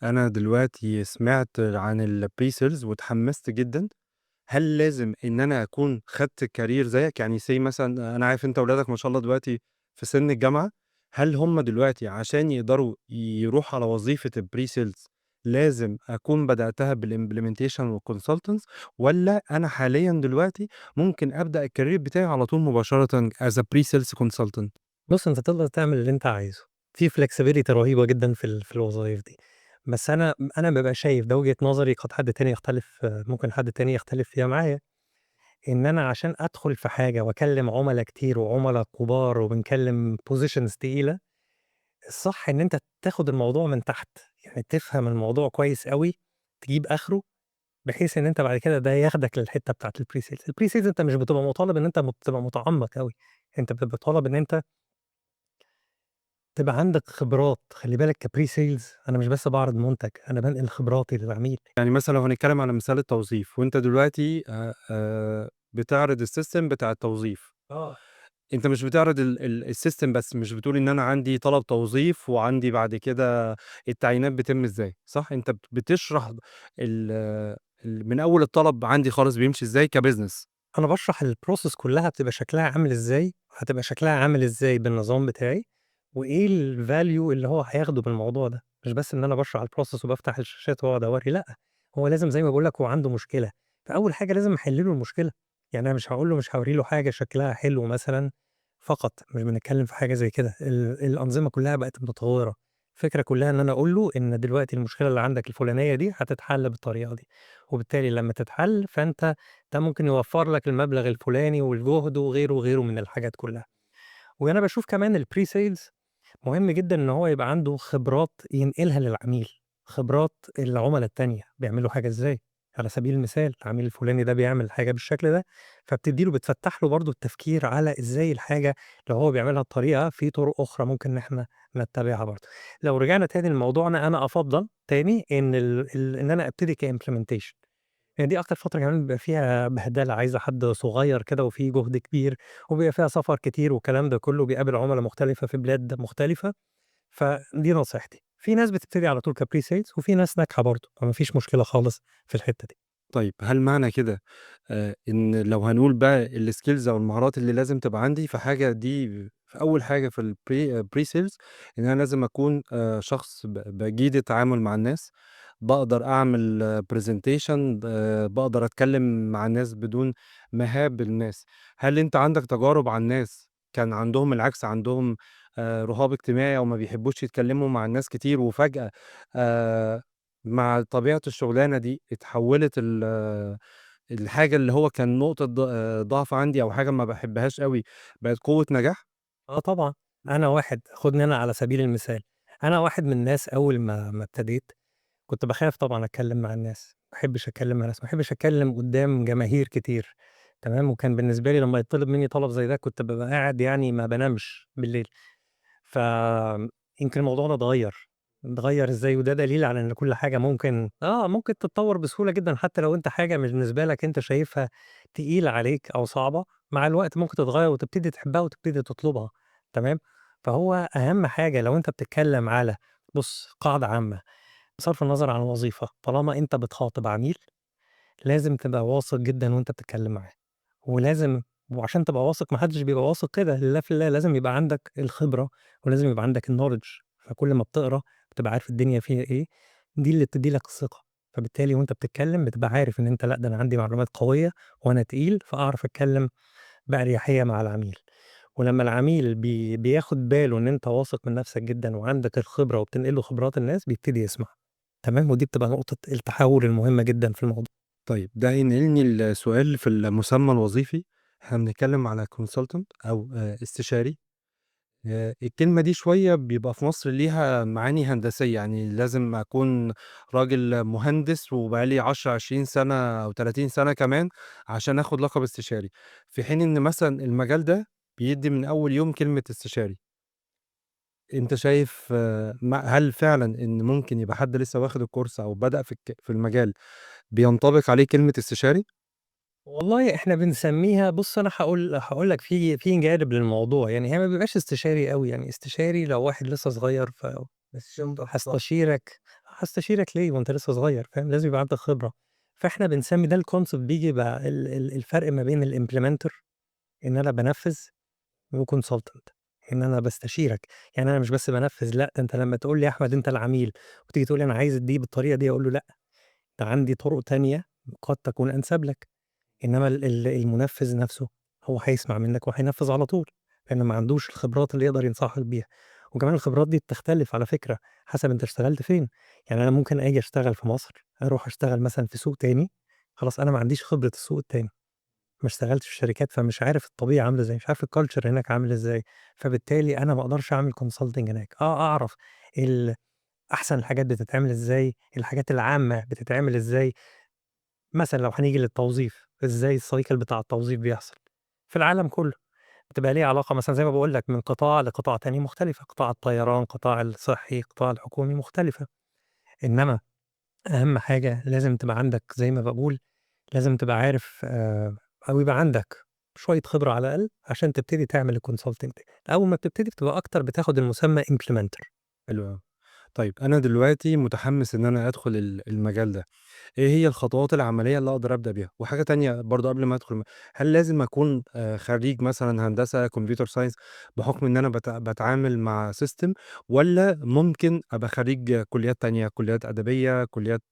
أنا دلوقتي سمعت عن الpre-sales واتحمست جدًا، هل لازم إن أنا أكون خدت career زيك؟ يعني say مثلًا أنا عارف أنت ولادك ما شاء الله دلوقتي في سِن الجامعة، هل هم دلوقتي عشان يقدروا يروحوا على وظيفة الpre-sales لازم أكون بدأتها بالimplementation والconsultants، والّا أنا حاليًا دلوقتي ممكن أبدأ الcareer بتاعي على طول مباشرةً as a pre-sales consultant؟ بُص، أنت تقدر تعمل اللي أنت عايزه، في flexibility رهيبة جدًا في الوظايف دي، بس أنا بابقى شايف ده وجهة نظري، قد حد تاني يختلف، ممكن حد تاني يختلف فيها معايا، إن أنا عشان أدخل في حاجة وأكلم عُملا كتير وعُملا كبار وبنكلم positions تقيلة، الصح إن أنت تاخد الموضوع من تحت، يعني تفهم الموضوع كويس أوي، تجيب آخره، بحيث إن أنت بعد كده ده ياخدك للحتّة بتاعة الpre-sales. الpre-sales أنت مش بتبقى مطالب إن أنت تبقى متعمق أوي، أنت بتبقى طالب إن أنت تبقى عندك خبرات. خلّي بالك كpre-sales أنا مش بس باعرض منتج، أنا بانقل خبراتي للعميل. يعني مثلًا لو هنتكلم على مثال التوظيف، وأنت دلوقتي بتعرض الsystem بتاع التوظيف، آه. أنت مش بتعرض الsystem بس، مش بتقول إن أنا عندي طلب توظيف وعندي بعد كده التعيينات بتتم إزاي، صح؟ أنت بتشرح ال من أول الطلب عندي خالص بيمشي إزاي كbusiness. أنا باشرح الprocess كلّها بتبقى شكلها عامل إزاي، هتبقى شكلها عامل إزاي بالنظام بتاعي، وإيه الvalue اللي هو هياخده من الموضوع ده، مش بس إن أنا باشرح الprocess وبافتح الشاشات واقعد أورّي، لأ، هو لازم زي ما باقول لك هو عنده مشكلة، فأول حاجة لازم أحل له المشكلة. يعني أنا مش هاقول له مش هاورّي له حاجة شكلها حلو مثلًا فقط، مش بنتكلم في حاجة زي كده، الأنظمة كلّها بقت متطوّرة، الفكرة كلّها إن أنا أقول له إن دلوقتي المشكلة اللي عندك الفلانية دي هتتحل بالطريقة دي، وبالتالي لمّا تتحل فأنت ده ممكن يوفّر لك المبلغ الفلاني والجهد وغيره، وغيره من الحاجات كلّها. وأنا باشوف كمان الpre-sales مهم جدًا إن هو يبقى عنده خبرات ينقلها للعميل، خبرات العُملا التانية بيعملوا حاجة إزاي. على سبيل المثال العميل الفلاني ده بيعمل حاجة بالشكل ده، بتفتح له برضه التفكير على إزاي الحاجة لو هو بيعملها بطريقة، في طرق أخرى ممكن إن إحنا نتّبعها برضه. لو رجعنا تاني لموضوعنا، أنا أفضّل تاني إن إن أنا أبتدي كimplementation. هي دي أكتر فترة كمان بيبقى فيها بهدلة، عايزة حد صغير كده وفي جهد كبير، وبيبقى فيها سفر كتير والكلام ده كله، بيقابل عُملا مختلفة في بلاد مختلفة، فدي نصيحتي. في ناس بتبتدي على طول كpre-sales وفي ناس ناجحة برضه، فما فيش مشكلة خالص في الحتّة دي. طيب هل معنى كده إن لو هنقول بقى الskills أو المهارات اللي لازم تبقى عندي، فحاجة دي في أول حاجة في pre-sales إن أنا لازم أكون شخص بجيد التعامل مع الناس، باقدر أعمل presentation، باقدر أتكلم مع الناس بدون مهاب الناس. هل أنت عندك تجارب عن ناس كان عندهم العكس، عندهم رهاب اجتماعي أو ما بيحبوش يتكلموا مع الناس كتير، وفجأة آآ مع طبيعة الشغلانة دي اتحوّلت الحاجة اللي هو كان نقطة ضعف عندي أو حاجة ما باحبهاش أوي، بقت قوة نجاح؟ آه طبعًا. أنا واحد خُدني أنا على سبيل المثال، أنا واحد من الناس أول ما ابتديت كنت باخاف طبعًا أتكلّم مع الناس، ما باحبش أتكلّم مع الناس، ما باحبش أتكلّم قدّام جماهير كتير، تمام. وكان بالنسبة لي لمّا يطلب منّي طلب زي ده كنت بابقى قاعد يعني ما بانامش بالليل. ف يمكن الموضوع ده اتغيّر إزاي، وده دليل على إن كل حاجة ممكن تتطوّر بسهولة جدًا، حتى لو أنت حاجة بالنسبة لك أنت شايفها تقيلة عليك أو صعبة، مع الوقت ممكن تتغيّر وتبتدي تحبها وتبتدي تطلبها، تمام. فهو أهم حاجة لو أنت بتتكلّم على بُص قاعدة عامة، بصرف النظر عن الوظيفة، طالما أنت بتخاطب عميل لازم تبقى واثق جدًا وأنت بتتكلّم معاه، ولازم وعشان تبقى واثق ما حدش بيبقى واثق كده لله في الله، لازم يبقى عندك الخبرة ولازم يبقى عندك الknowledge، فكل ما بتقرا بتبقى عارف الدنيا فيها إيه، دي اللي بتدّي لك الثقة، فبالتالي وأنت بتتكلّم بتبقى عارف إن أنت لأ، ده أنا عندي معلومات قوية وأنا تقيل، فأعرف أتكلّم بأريحية مع العميل. ولمّا العميل بياخد باله إن أنت واثق من نفسك جدًا وعندك الخبرة وبتنقل له خبرات الناس، بيبتدي يسمع، تمام. ودي بتبقى نقطة التحوّل المهمة جدًا في الموضوع. طيب ده ينقلني لسؤال في المسمى الوظيفي، إحنا بنتكلم على consultant أو استشاري. الكلمة دي شوية بيبقى في مصر ليها معاني هندسية، يعني لازم أكون راجل مهندس وبقى لي 10، 20 سنة أو 30 سنة كمان عشان آخُد لقب استشاري، في حين إن مثلًا المجال ده بيدّي من أول يوم كلمة استشاري. أنت شايف هل فعلًا إن ممكن يبقى حد لسه واخد الكورس أو بدأ في المجال بينطبق عليه كلمة استشاري؟ والله إحنا بنسمّيها بُص أنا هاقول لك في جانب للموضوع، يعني هي ما بيبقاش استشاري أوي، يعني استشاري لو واحد لسه صغير هاستشيرك ليه وأنت لسه صغير فاهم، لازم يبقى عندك خبرة، فإحنا بنسمّي ده الconcept بييجي بقى الفرق ما بين الimplementer إن أنا بانفّذ وconsultant إن أنا باستشيرك، يعني أنا مش بس بانفّذ لأ، ده أنت لمّا تقول لي يا أحمد أنت العميل وتيجي تقول لي أنا عايز دي بالطريقة دي، أقول له لأ، ده عندي طرق تانية قد تكون أنسب لك. إنما المنفّذ نَفْسه هو هيسمع منّك وهينفّذ على طول، لإنه ما عندوش الخبرات اللي يقدر ينصحك بيها، وكمان الخبرات دي بتختلف على فكرة حسب أنت اشتغلت فين، يعني أنا ممكن آجي أشتغل في مصر، أروح أشتغل مثلًا في سوق تاني، خلاص أنا ما عنديش خبرة السوق التاني، ما اشتغلتش في شركات، فمش عارف الطبيعة عاملة إزاي، مش عارف الculture هناك عامل إزاي، فبالتالي أنا ما أقدرش أعمل consulting هناك. أعرف أحسن الحاجات بتتعمل إزاي، الحاجات العامة بتتعمل إزاي. مثلًا لو هنيجي للتوظيف، إزاي الcycle بتاع التوظيف بيحصل في العالم كله. بتبقى ليها علاقة مثلًا زي ما باقول لك من قطاع لقطاع تاني مختلفة، قطاع الطيران، قطاع الصحي، قطاع الحكومي مختلفة. إنما أهم حاجة لازم تبقى عندك زي ما باقول، لازم تبقى عارف أو يبقى عندك شوية خبرة على الأقل عشان تبتدي تعمل الconsulting ده. أول ما بتبتدي بتبقى أكتر بتاخد المسمى implementer. حلو أوي. طيب أنا دلوقتي متحمس إن أنا أدخل المجال ده. إيه هي الخطوات العملية اللي أقدر أبدأ بيها؟ وحاجة تانية برضه قبل ما أدخل هل لازم أكون خريج مثلًا هندسة computer science بحكم إن أنا باتعامل مع system والّا ممكن أبقى خريج كليات تانية، كليات أدبية، كليات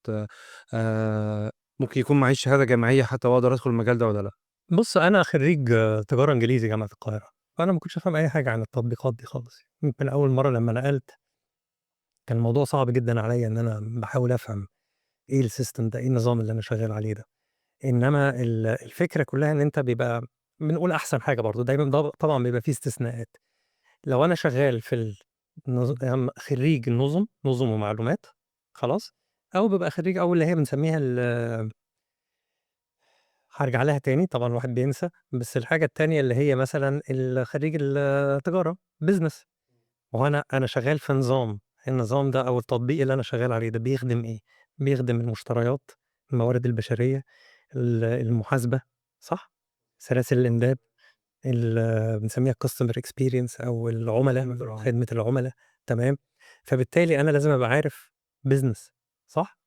ممكن يكون معيش شهادة جامعية حتى وأقدر أدخل المجال ده والّا لأ؟ بُص، أنا خريج تجارة إنجليزي جامعة القاهرة، فأنا ما كنتش أفهم أي حاجة عن التطبيقات دي خالص. يمكن أول مرّة لمّا نقلت كان الموضوع صعب جدًا عليّا إن أنا باحاول أفهم إيه الsystem ده، إيه النظام اللي أنا شغال عليه ده. إنما الفكرة كلّها إن أنت بيبقى بنقول أحسن حاجة برضه، دايمًا طبعًا بيبقى في استثناءات. لو أنا شغال في خريج نظم ومعلومات خلاص، أو بابقى خريج أو اللي هي بنسميها هارجع لها تاني طبعًا الواحد بينسى، بس الحاجة التانية اللي هي مثلًا خريج التجارة business. ما هو أنا شغال في نظام، النظام ده أو التطبيق اللي أنا شغال عليه ده بيخدم إيه؟ بيخدم المشتريات، الموارد البشرية، المحاسبة، صح؟ سلاسل الإمداد، بنسميها الcustomer experience أو خدمة العملا، تمام. فبالتالي أنا لازم أبقى عارف business، صح؟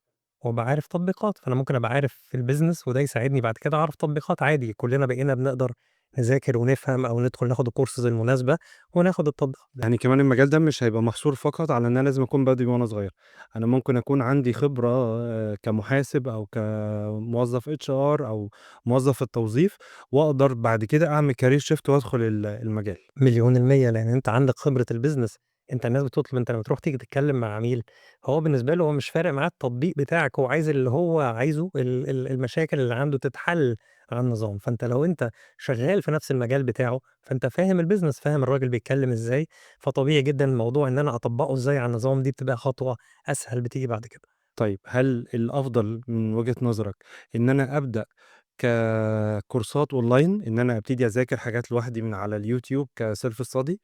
وأبقى عارف تطبيقات، فأنا ممكن أبقى عارف في الbusiness وده يساعدني بعد كده أعرف تطبيقات عادي، كلنا بقينا بنقدر نذاكر ونفهم أو ندخل ناخد الcourses المناسبة وناخد التطبيقات. يعني كمان المجال ده مش هيبقى محصور فقط على إن أنا لازم أكون بادئ وأنا صغير، أنا ممكن أكون عندي خبرة كمحاسب أو كموظف HR أو موظف في التوظيف، وأقدر بعد كده أعمل career shift وأدخل المجال. مليون المِيّة، لإن أنت عندك خبرة الbusiness. أنت الناس بتطلب أنت لمّا تروح تيجي تتكلّم مع عميل، هو بالنسبة له هو مش فارق معاه التطبيق بتاعك، هو عايز اللي هو عايزه المشاكل اللي عنده تتحل على النظام. فأنت لو أنت شغّال في نفس المجال بتاعه، فأنت فاهم الbusiness، فاهم الراجل بيتكلّم إزاي، فطبيعي جدًا الموضوع إن أنا أطبّقه إزاي على النظام دي بتبقى خطوة أسهل بتيجي بعد كده. طيب هل الأفضل من وجهة نظرك إن أنا أبدأ ككورسات أونلاين، إن أنا أبتدي أذاكر حاجات لوحدي من على اليوتيوب كself study،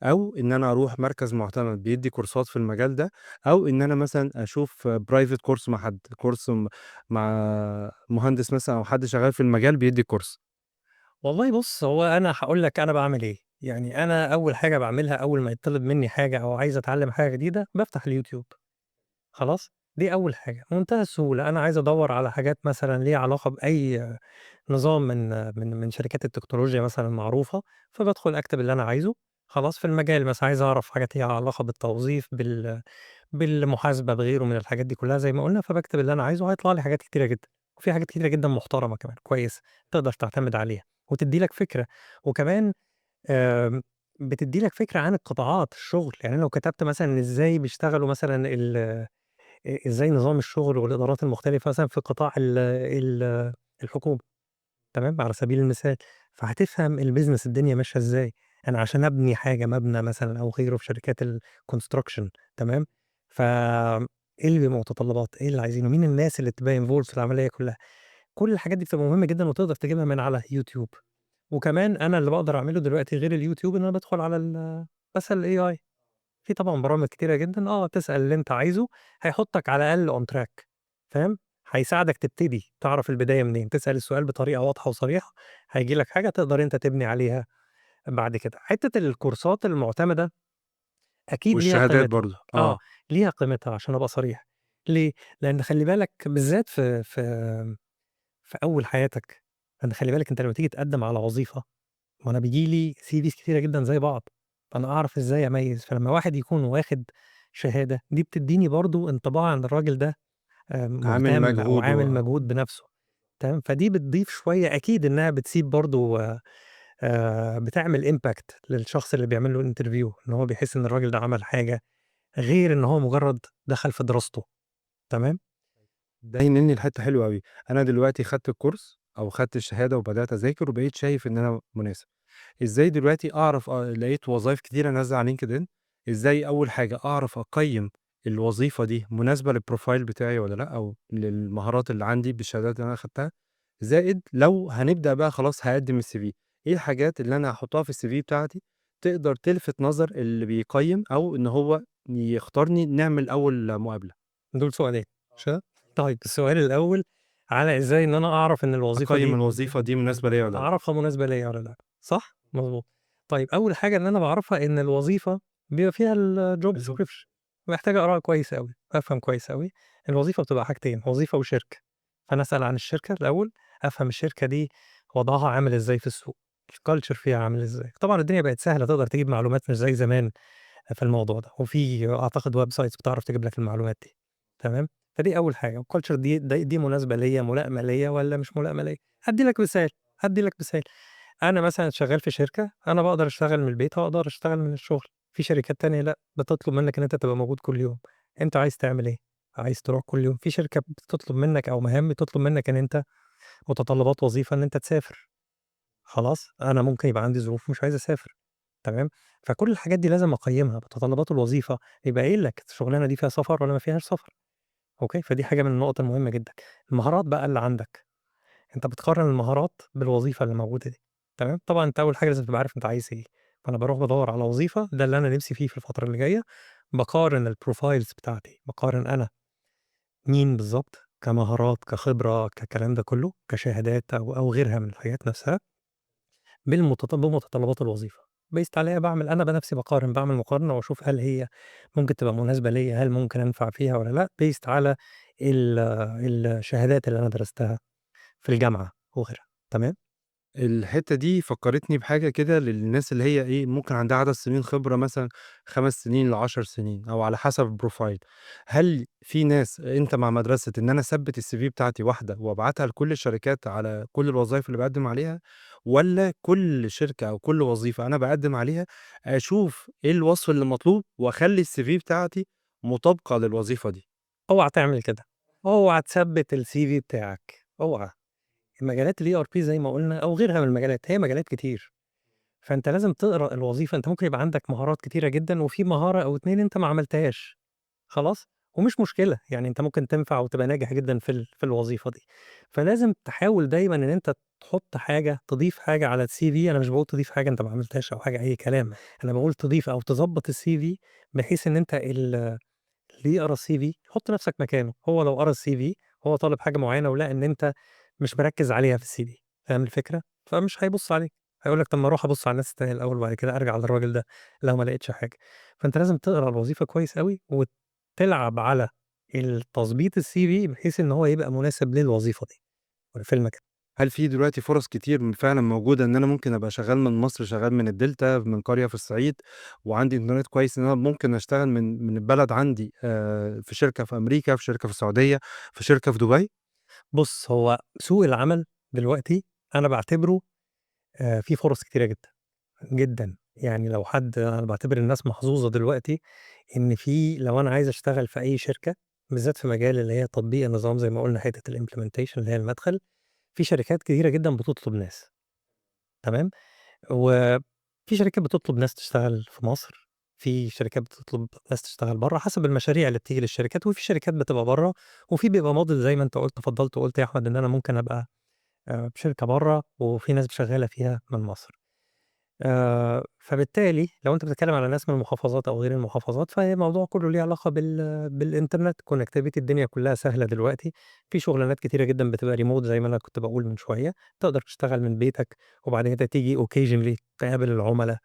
أو إن أنا أروح مركز معتمد بيدّي كورسات في المجال ده، أو إن أنا مثلًا أشوف private course مع حد، كورس مع مهندس مثلًا أو حد شغال في المجال بيدّي كورس؟ والله بُص، هو أنا هاقول لك أنا باعمل إيه. يعني أنا أول حاجة باعملها أول ما يتطلب منّي حاجة أو عايز أتعلّم حاجة جديدة، بافتح اليوتيوب. خلاص، دي أول حاجة، منتهى السهولة. أنا عايز أدوّر على حاجات مثلًا ليها علاقة بأي نظام من شركات التكنولوجيا مثلًا المعروفة، فبادخل أكتب اللي أنا عايزه. خلاص، في المجال مثلًا عايز أعرف حاجات ليها علاقة بالتوظيف، بالمحاسبة، بغيره من الحاجات دي كلّها زي ما قُلنا، فباكتب اللي أنا عايزه هيطلع لي حاجات كتيرة جدًا، وفي حاجات كتيرة جدًا محترمة كمان كويسة، تقدر تعتمد عليها وتدّي لك فكرة. وكمان آمم، بتدّي لك فكرة عن القطاعات الشغل. يعني أنا لو كتبت مثلًا إزاي بيشتغلوا مثلًا إزاي نظام الشغل والإدارات المختلفة مثلًا في قطاع الحكومة، تمام، على سبيل المثال، فهتفهم الbusiness الدنيا ماشية إزاي. أنا عشان أبني حاجة مبنى مثلًا أو غيره في شركات الconstruction، تمام، إيه اللي بيبقى متطلبات، إيه اللي عايزينه، مين الناس اللي بتبقى involved في العملية كلها. كل الحاجات دي بتبقى مهمة جدًا وتقدر تجيبها من على يوتيوب. وكمان أنا اللي باقدر أعمله دلوقتي غير اليوتيوب إن أنا بادخل على باسأل الAI. في طبعًا برامج كتيرة جدًا، تسأل اللي أنت عايزه، هيحطك على الأقل on track، فاهم، هيساعدك تبتدي، تعرف البداية منين، تسأل السؤال بطريقة واضحة وصريحة، هييجي لك حاجة تقدر أنت تبني عليها بعد كده. حتة الكورسات المعتمدة أكيد ليها والشهادات قيمتها. برضه، ليها قيمتها عشان أبقى صريح. ليه؟ لأن خلّي بالك بالذات في أول حياتك، لأن خلّي بالك أنت لمّا تيجي تقدّم على وظيفة، ما أنا بييجي لي CVs كتيرة جدًا زي بعض، فأنا أعرف إزاي أميّز. فلمّا واحد يكون واخد شهادة، دي بتدّيني برضه انطباع عن الراجل ده عامل مهتم أو مجهود عامل مجهود بنَفْسه، تمام. فدي بتضيف شوية أكيد إنها بتسيب برضه بتعمل impact للشخص اللي بيعمل له interview، إن هو بيحس إن الراجل ده عمل حاجة غير إن هو مجرّد دخل في دراسته، تمام. ده ينقلني لحتّة حلوة أوي، أنا دلوقتي خدت الكورس أو خدت الشهادة وبدأت أذاكر وبقيت شايف إن أنا مناسب. إزاي دلوقتي أعرف لقيت وظايف كتيرة نازلة على LinkedIn، إزاي أول حاجة أعرف أقيّم الوظيفة دي مناسبة للprofile بتاعي والّا لأ، أو للمهارات اللي عندي بالشهادات اللي أنا أخدتها، زائد لو هنبدأ بقى خلاص هاقدّم الCV، إيه الحاجات اللي أنا هاحطها في الCV بتاعتي تقدر تلفت نظر اللي بيقيّم أو إن هو يختارني نعمل أول مقابلة؟ دول سؤالين مش كده؟ طيب السؤال الأول على إزاي إن أنا أعرف إن الوظيفة أقيّم دي الوظيفة دي مناسبة ليّا والّا لأ؟ أعرفها مناسبة ليّا والّا لأ، صح؟ مضبوط. طيب أول حاجة إن أنا باعرفها إن الوظيفة بيبقى فيها الjob بالضبط. description، محتاج أقراها كويس أوي، أفهم كويس أوي. الوظيفة بتبقى حاجتين، وظيفة وشركة. فأنا أسأل عن الشركة الأول، أفهم الشركة دي وضعها عامل إزاي في السوق، الculture فيها عامل إزاي. طبعًا الدنيا بقت سهلة تقدر تجيب معلومات مش زي زمان في الموضوع ده، وفي أعتقد websites بتعرف تجيب لك المعلومات دي، تمام؟ فدي أول حاجة، والculture دي مناسبة ليّا، ملائمة ليّا والّا مش ملائمة ليّا؟ هادّي لك مثال. أنا مثلًا شغّال في شركة، أنا باقدر أشتغل من البيت وأقدر أشتغل من الشغل، في شركات تانية لأ، بتطلب منّك إن أنت تبقى موجود كل يوم، أنت عايز تعمل إيه؟ عايز تروح كل يوم، في شركة بتطلب منّك أو مهام بتطلب منّك إن أنت متطلبات وظيفة إن أنت تسافر، خلاص، أنا ممكن يبقى عندي ظروف ومش عايز أسافر، تمام؟ فكل الحاجات دي لازم أقيّمها، متطلبات الوظيفة يبقى قايل لك الشغلانة دي فيها سفر والّا ما فيهاش سفر، أوكي؟ فدي حاجة من النقط المهمة جدًا. المهارات بقى اللي عندك، أنت بتقارن المهارات بالوظيفة اللي موجودة دي، تمام؟ طبعًا أنت أول حاجة لازم تبقى عارف أنت عايز إيه، فأنا باروح بادوّر على وظيفة ده اللي أنا نِفْسي فيه في الفترة اللي جاية، باقارن الprofiles بتاعتي، باقارن أنا مين بالضبط كمهارات، كخبرة، كالكلام ده كلّه، كشهادات أو غيرها من الحاجات نَفْسها بمتطلبات الوظيفة، based عليها أنا بنَفْسي باعمل مقارنة وأشوف هل هي ممكن تبقى مناسبة ليّا، هل ممكن أنفع فيها والّا لأ، based على ال الشهادات اللي أنا درستها في الجامعة وغيرها، تمام؟ الحتّة دي فكّرتني بحاجة كده للناس اللي هي إيه، ممكن عندها عدد سنين خبرة مثلًا 5 سنين ل10 سنين أو على حسب الprofile. هل في ناس أنت مع مدرسة إن أنا أثبِّت الCV بتاعتي واحدة وأبعتها لكل الشركات على كل الوظايف اللي باقدّم عليها، والّا كل شركة أو كل وظيفة أنا باقدّم عليها أشوف إيه الوصف اللي مطلوب وأخلّي الCV بتاعتي مطابقة للوظيفة دي؟ اوعى تعمل كده، اوعى تثبّت الCV بتاعك، اوعى. مجالات الERP زي ما قُلنا أو غيرها من المجالات، هي مجالات كتير، فأنت لازم تقرا الوظيفة، أنت ممكن يبقى عندك مهارات كتيرة جدًا وفي مهارة أو 2 أنت ما عملتهاش، خلاص؟ ومش مشكلة، يعني أنت ممكن تنفع وتبقى ناجح جدًا في الوظيفة دي، فلازم تحاول دايمًا إن أنت تحُط حاجة، تضيف حاجة على الCV. أنا مش باقول تضيف حاجة أنت ما عملتهاش أو حاجة أي كلام، أنا باقول تضيف أو تضبّط الCV بحيث إن أنت اللي يقرا الCV حُط نَفْسك مكانه، هو لو قرا الCV هو طالب حاجة معيّنة ولقى إن أنت مش مركّز عليها في الCV، فاهم الفكرة؟ فمش هيبُص عليك، هيقول لك طَب ما أروح أبُص على الناس التانية الأول وبعد كده أرجع للراجل ده لو ما لقيتش حاجة. فأنت لازم تقرا الوظيفة كويس أوي وتلعب على تضبيط الCV بحيث إن هو يبقى مناسب للوظيفة دي في المكان. هل في دلوقتي فرص كتير فعلًا موجودة إن أنا ممكن أبقى شغال من مصر، شغال من الدلتا، من قرية في الصعيد، وعندي إنترنت كويس إن أنا ممكن أشتغل من البلد عندي في شركة في أمريكا، في شركة في السعودية، في شركة في دبي؟ بُص، هو سوق العمل دلوقتي أنا باعتبره فيه فرص كتيرة جدًا. جدًا، يعني لو حد أنا باعتبر الناس محظوظة دلوقتي إن لو أنا عايز أشتغل في أي شركة، بالذات في مجال اللي هي تطبيق النظام زي ما قُلنا حتّة الimplementation اللي هي المدخل، في شركات كتيرة جدًا بتطلب ناس، تمام، وفي شركات بتطلب ناس تشتغل في مصر، في شركات بتطلب ناس تشتغل برّه، حسب المشاريع اللي بتيجي للشركات، وفي شركات بتبقى برّه، وفي بيبقى model زي ما أنت تفضّلت وقُلت يا أحمد إن أنا ممكن أبقى في شركة برّه، وفي ناس شغّالة فيها من مصر. فبالتالي لو أنت بتتكلم على ناس من المحافظات أو غير المحافظات، فهي الموضوع كله ليه علاقة بالإنترنت connectivity. الدنيا كلها سهلة دلوقتي، في شغلانات كتيرة جدًا بتبقى remote زي ما أنا كنت باقول من شوية، تقدر تشتغل من بيتك وبعد كده تيجي occasionally تقابل العملا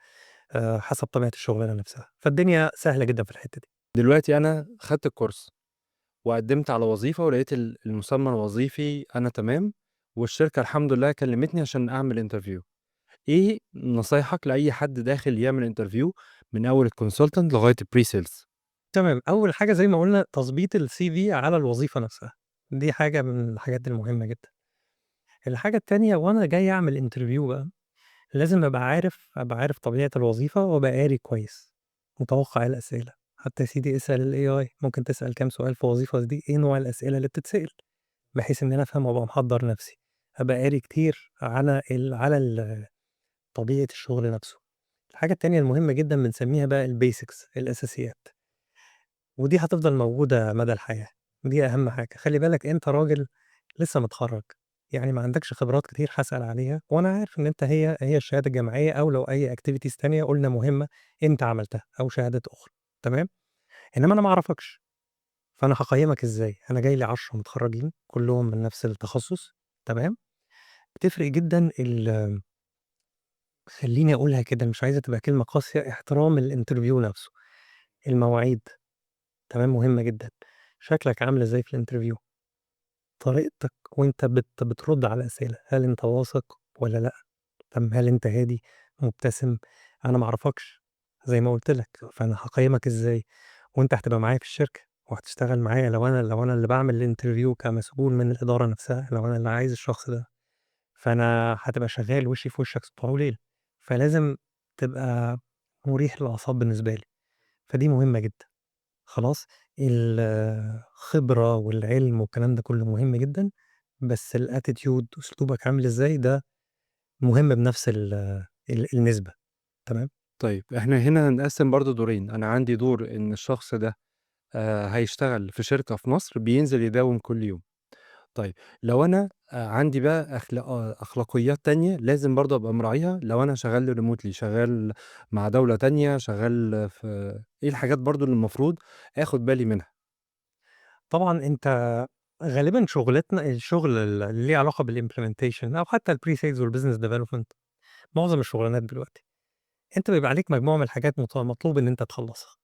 حسب طبيعة الشغلانة نفسها، فالدنيا سهلة جدًا في الحتة دي. دلوقتي أنا خدت الكورس وقدّمت على وظيفة ولقيت المسمى الوظيفي أنا تمام، والشركة الحمد لله كلّمتني عشان أعمل interview. إيه نصايحك لأي حد داخل يعمل interview من أول الconsultant لغاية الpre-sales؟ تمام، أول حاجة زي ما قُلنا تضبيط الCV على الوظيفة نفسها، دي حاجة من الحاجات المهمة جدًا. الحاجة التانية وأنا جاي أعمل interview بقى لازم أبقى عارف طبيعة الوظيفة وأبقى قاري كويس، متوقع إيه الأسئلة، حتى يا سيدي اسأل الAI ممكن تسأل كام سؤال في وظيفة دي، إيه نوع الأسئلة اللي بتتسأل، بحيث إن أنا أفهم وأبقى محضّر نفسي. أبقى قاري كتير على طبيعة الشغل نفسه. الحاجة التانية المهمة جدًا بنسميها بقى الbasics الأساسيات، ودي هتفضل موجودة مدى الحياة، دي أهم حاجة. خلّي بالك أنت راجل لسه متخرّج، يعني ما عندكش خبرات كتير هاسأل عليها، وأنا عارف إن أنت هي الشهادة الجامعية أو لو أي activities تانية قُلنا مهمة أنت عملتها أو شهادات أخرى، تمام؟ إنما أنا ما أعرفكش، فأنا هاقيّمك إزاي؟ أنا جاي لي 10 متخرّجين كلّهم من نفس التخصُّص، تمام؟ بتفرق جدًا خلّيني أقولها كده مش عايزها تبقى كلمة قاسية، احترام الinterview نفسه، المواعيد، تمام؟ مهمة جدًا. شكلك عامل إزاي في الinterview؟ طريقتك وأنت بترُد على الأسئلة، هل أنت واثق والّا لأ؟ طب هل أنت هادي، مبتسم؟ أنا ما أعرفكش زي ما قُلت لك، فأنا هاقيّمك إزاي؟ وأنت هتبقى معايا في الشركة وهتشتغل معايا لو أنا اللي باعمل الinterview كمسؤول من الإدارة نفسها، لو أنا اللي عايز الشخص ده، فأنا هتبقى شغال وشي في وشك صباح وليل، فلازم تبقى مُريح للأعصاب بالنسبة لي، فدي مهمة جدًا. خلاص، الخبرة والعلم والكلام ده كله مهم جدًا، بس الattitude أسلوبك عامل إزاي ده مهم بنفس النسبة، تمام؟ طيب إحنا هنا هنقسّم برضه دورين، أنا عندي دور إن الشخص ده هيشتغل في شركة في مصر بينزل يداوم كل يوم. طيب لو أنا عندي بقى أخلاقيات تانية لازم برضه أبقى مراعيها لو أنا شغال remotely شغال مع دولة تانية، شغال في إيه الحاجات برضه اللي المفروض آخُد بالي منها؟ طبعًا أنت غالبًا الشغل اللي ليه علاقة بالimplementation أو حتى الpre-sales والbusiness development معظم الشغلانات دلوقتي، أنت بيبقى عليك مجموعة من الحاجات مطلوب إن أنت تخلّصها.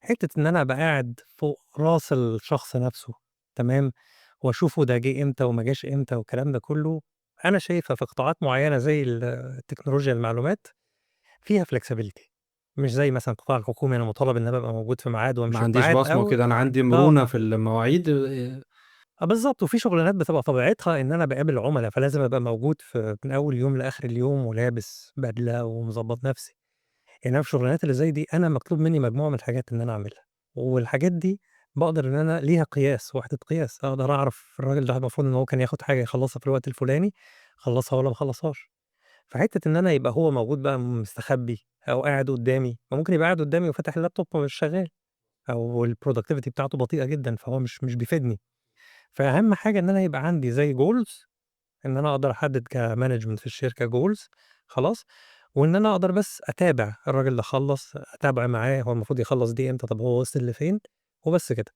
حتّة إن أنا أبقى قاعد فوق راس الشخص نَفْسه، تمام، وأشوفه ده جِه إمتى وما جاش إمتى والكلام ده كُلّه، أنا شايفها في قطاعات معيّنة زي التكنولوجيا المعلومات فيها flexibility، مش زي مثلًا القطاع الحكومي أنا مطالب إن أنا أبقى موجود في ميعاد ما وأمشي في عنديش ميعاد بصمة أو وكده، أنا عندي آه، مرونة في المواعيد بالضبط، وفي شغلانات بتبقى طبيعتها إن أنا باقابل عُملا، فلازم أبقى موجود من أول يوم لآخر اليوم ولابس بدلة ومضبّط نَفْسي. إنما في الشغلانات اللي زي دي أنا مطلوب منّي مجموعة من الحاجات إن أنا أعملها، والحاجات دي باقدر إن أنا ليها قياس، وحدة قياس، أقدر أعرف الراجل ده المفروض إن هو كان ياخد حاجة يخلّصها في الوقت الفلاني، خلّصها والّا ما خلّصهاش. فحتّة إن أنا يبقى هو موجود بقى مستخبي أو قاعد قدّامي، ما ممكن يبقى قاعد قدّامي وفاتح اللابتوب ومش شغال، أو الproductivity بتاعته بطيئة جدًا، فهو مش بيفيدني. فأهم حاجة إن أنا يبقى عندي زي goals إن أنا أقدر أحدد كmanagement في الشركة goals خلاص، وإن أنا أقدر بس أتابع الراجل ده خلّص، أتابع معاه هو المفروض يخلّص دي إمتى، طب هو وصل لفين، وبس كده.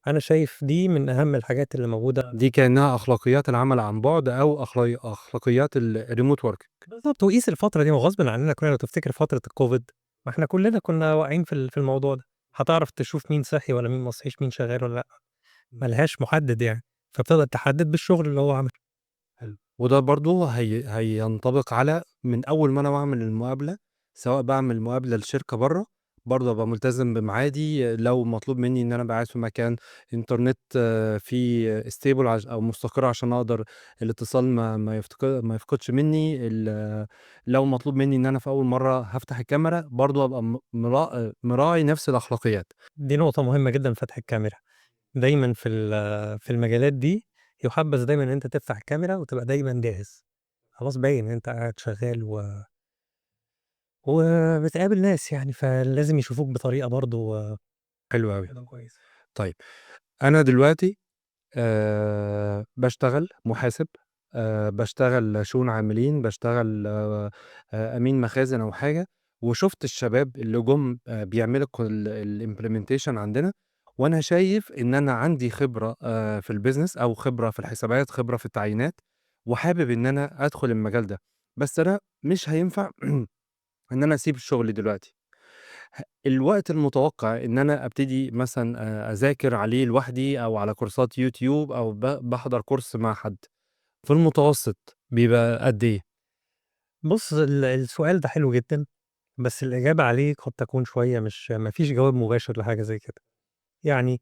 أنا شايف دي من أهم الحاجات اللي موجودة دي كأنها أخلاقيات العمل عن بُعد أو أخلاقيات الremote working. بالضبط، وقيس الفترة دي ما هو غصبٍ عننا كلنا لو تفتكر فترة الكوفيد، ما إحنا كلنا كنا واقعين في الموضوع ده، هتعرف تشوف مين صحي والّا مين ما صحيش، مين شغال والّا لأ، ما لهاش محدد يعني، فبتقدر تحدد بالشغل اللي هو عمله. حلو. وده برضه هينطبق على من أول ما أنا باعمل المقابلة، سواء باعمل مقابلة لشركة برّه، برضه أبقى ملتزم بميعادي، لو مطلوب منّي إن أنا أبقى قاعد في مكان إنترنت فيه stable أو مستقر عشان أقدر الاتصال ما يفقدش منّي، لو مطلوب منّي إن أنا في أول مرّة هافتح الكاميرا، برضه أبقى مراعي نفس الأخلاقيات. دي نقطة مهمة جدًا فتح الكاميرا. دايمًا في المجالات دي يُحبذ دايمًا إن أنت تفتح الكاميرا وتبقى دايمًا جاهز، خلاص باين إن أنت قاعد شغال وبتقابل ناس يعني، فلازم يشوفوك بطريقة برضه حلو أوي. كويسة. طيب أنا دلوقتي باشتغل محاسب، باشتغل شؤون عاملين، باشتغل أمين مخازن أو حاجة، وشُفت الشباب اللي جُم بيعملوا الimplementation عندنا، وأنا شايف إن أنا عندي خبرة في الbusiness أو خبرة في الحسابات، خبرة في التعيينات، وحابب إن أنا أدخل المجال ده، بس أنا مش هينفع إن أنا أسيب الشغل دلوقتي. الوقت المتوقع إن أنا أبتدي مثلًا أذاكر عليه لوحدي أو على كورسات يوتيوب أو باحضر كورس مع حد، في المتوسط بيبقى قد إيه؟ بُص السؤال ده حلو جدًا، بس الإجابة عليه قد تكون شوية مش ما فيش جواب مباشر لحاجة زي كده، يعني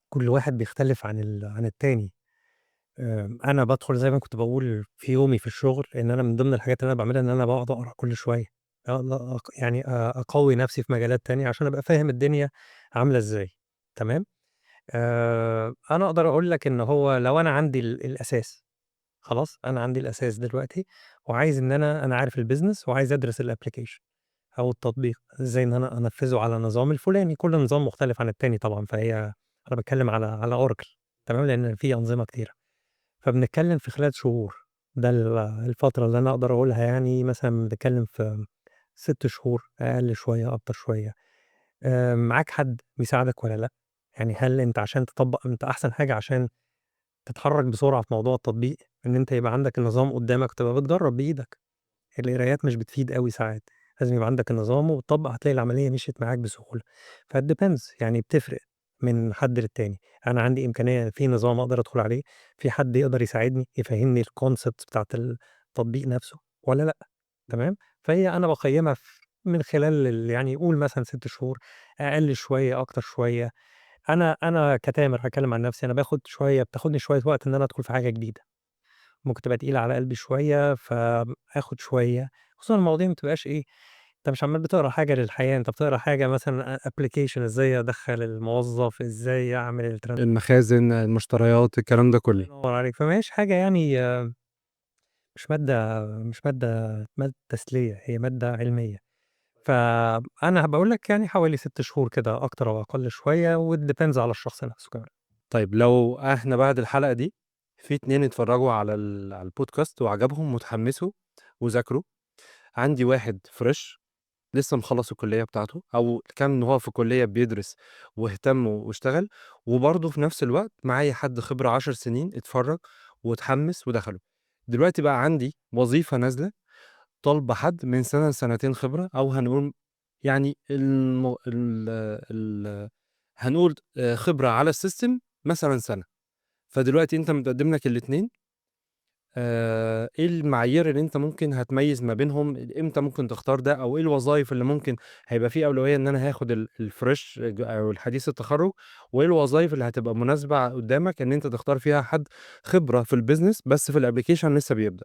كل واحد بيختلف عن التاني. أنا بادخل زي ما كنت باقول في يومي في الشغل، إن أنا من ضمن الحاجات اللي أنا باعملها إن أنا باقعد أقرا كل شوية، لا يعني أقوي نفسي في مجالات تانية عشان أبقى فاهم الدنيا عاملة إزاي، تمام؟ أنا أقدر أقول لك إن هو لو أنا عندي الأساس، خلاص، أنا عندي الأساس دلوقتي، وعايز إن أنا عارف الbusiness وعايز أدرس الapplication أو التطبيق، إزاي إن أنا أنفّذه على النظام الفلاني، كل نظام مختلف عن التاني طبعًا، أنا باتكلم على Oracle، تمام، لإن في أنظمة كتيرة، فبنتكلم في خلال شهور، ده الفترة اللي أنا أقدر أقولها، يعني مثلًا بنتكلم في 6 شهور، أقل شوية، أكتر شوية. معاك حد بيساعدك والّا لأ؟ يعني هل أنت عشان تطبّق، أنت أحسن حاجة عشان تتحرّك بسرعة في موضوع التطبيق، إن أنت يبقى عندك النظام قدّامك وتبقى بتجرّب بإيدك. القرايات مش بتفيد أوي ساعات، لازم يبقى عندك النظام وتطبّق، هتلاقي العملية مشيت معاك بسهولة. فit depends، يعني بتفرق من حد للتاني. أنا عندي إمكانية في نظام أقدر أدخل عليه، في حد يقدر يساعدني يفهّمني الconcept بتاعة التطبيق نفسه والّا لأ، تمام؟ فهي أنا باقيّمها من خلال يعني قُل مثلًا 6 شهور، أقل شوية، أكتر شوية. أنا كتامر هاتكلم عن نفسي، أنا بتاخدني شوية وقت إن أنا أدخل في حاجة جديدة، ممكن تبقى تقيلة على قلبي شوية، فآخد شوية، خصوصًا المواضيع ما بتبقاش إيه، أنت مش عمّال بتقرا حاجة للحياة، أنت بتقرا حاجة مثلًا application، إزاي أدخّل الموظف، إزاي أعمل المخازن، المشتريات، الكلام ده الله كله. ينور عليك، فما هياش حاجة يعني مش مادة تسلية، هي مادة علمية. فأنا باقول لك يعني حوالي 6 شهور كده، أكتر أو أقل شوية، وit depends على الشخص نفسه كمان. طيب لو إحنا بعد الحلقة دي في 2 اتفرّجوا على الpodcast وعجبهم واتحمّسوا وذاكروا، عندي واحد fresh لسه مخلّص الكلية بتاعته أو كان وهو في الكلية بيدرس واهتم واشتغل، وبرضه في نفس الوقت معايا حد خبرة 10 سنين اتفرّج واتحمّس ودخلوا. دلوقتي بقى عندي وظيفة نازلة طالبة حد من سَنة لسنتين خبرة أو هنقول يعني ال هنقول خبرة على السيستم مثلًا سَنة. فدلوقتي أنت متقدّم لك الاتنين، إيه المعايير اللي أنت ممكن هتميّز ما بينهم، إمتى ممكن تختار ده، أو إيه الوظايف اللي ممكن هيبقى في أولوية إن أنا هاخد الfresh أو الحديث التخرُّج، وإيه الوظايف اللي هتبقى مناسبة قدّامك إن أنت تختار فيها حد خبرة في الbusiness بس في الapplication لسه بيبدأ؟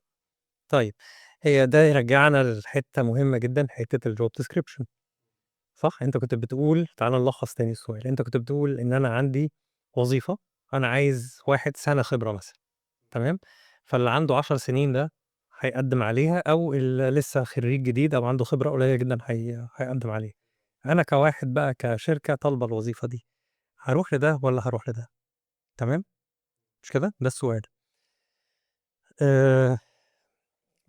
طيب، هي ده يرجّعنا لحتّة مهمة جدًا، حتّة الjob description، صح؟ أنت كنت بتقول، تعالَ نلخّص تاني السؤال، أنت كنت بتقول إن أنا عندي وظيفة، أنا عايز واحد سَنة خبرة مثلًا، تمام؟ فاللي عنده 10 سنين ده هيقدّم عليها، أو اللي لسه خرّيج جديد أو عنده خبرة قليلة جدًا هيقدّم عليها. أنا كواحد بقى كشركة طالبة الوظيفة دي، هاروح لده والّا هاروح لده؟ تمام؟ مش كده؟ ده السؤال. آآ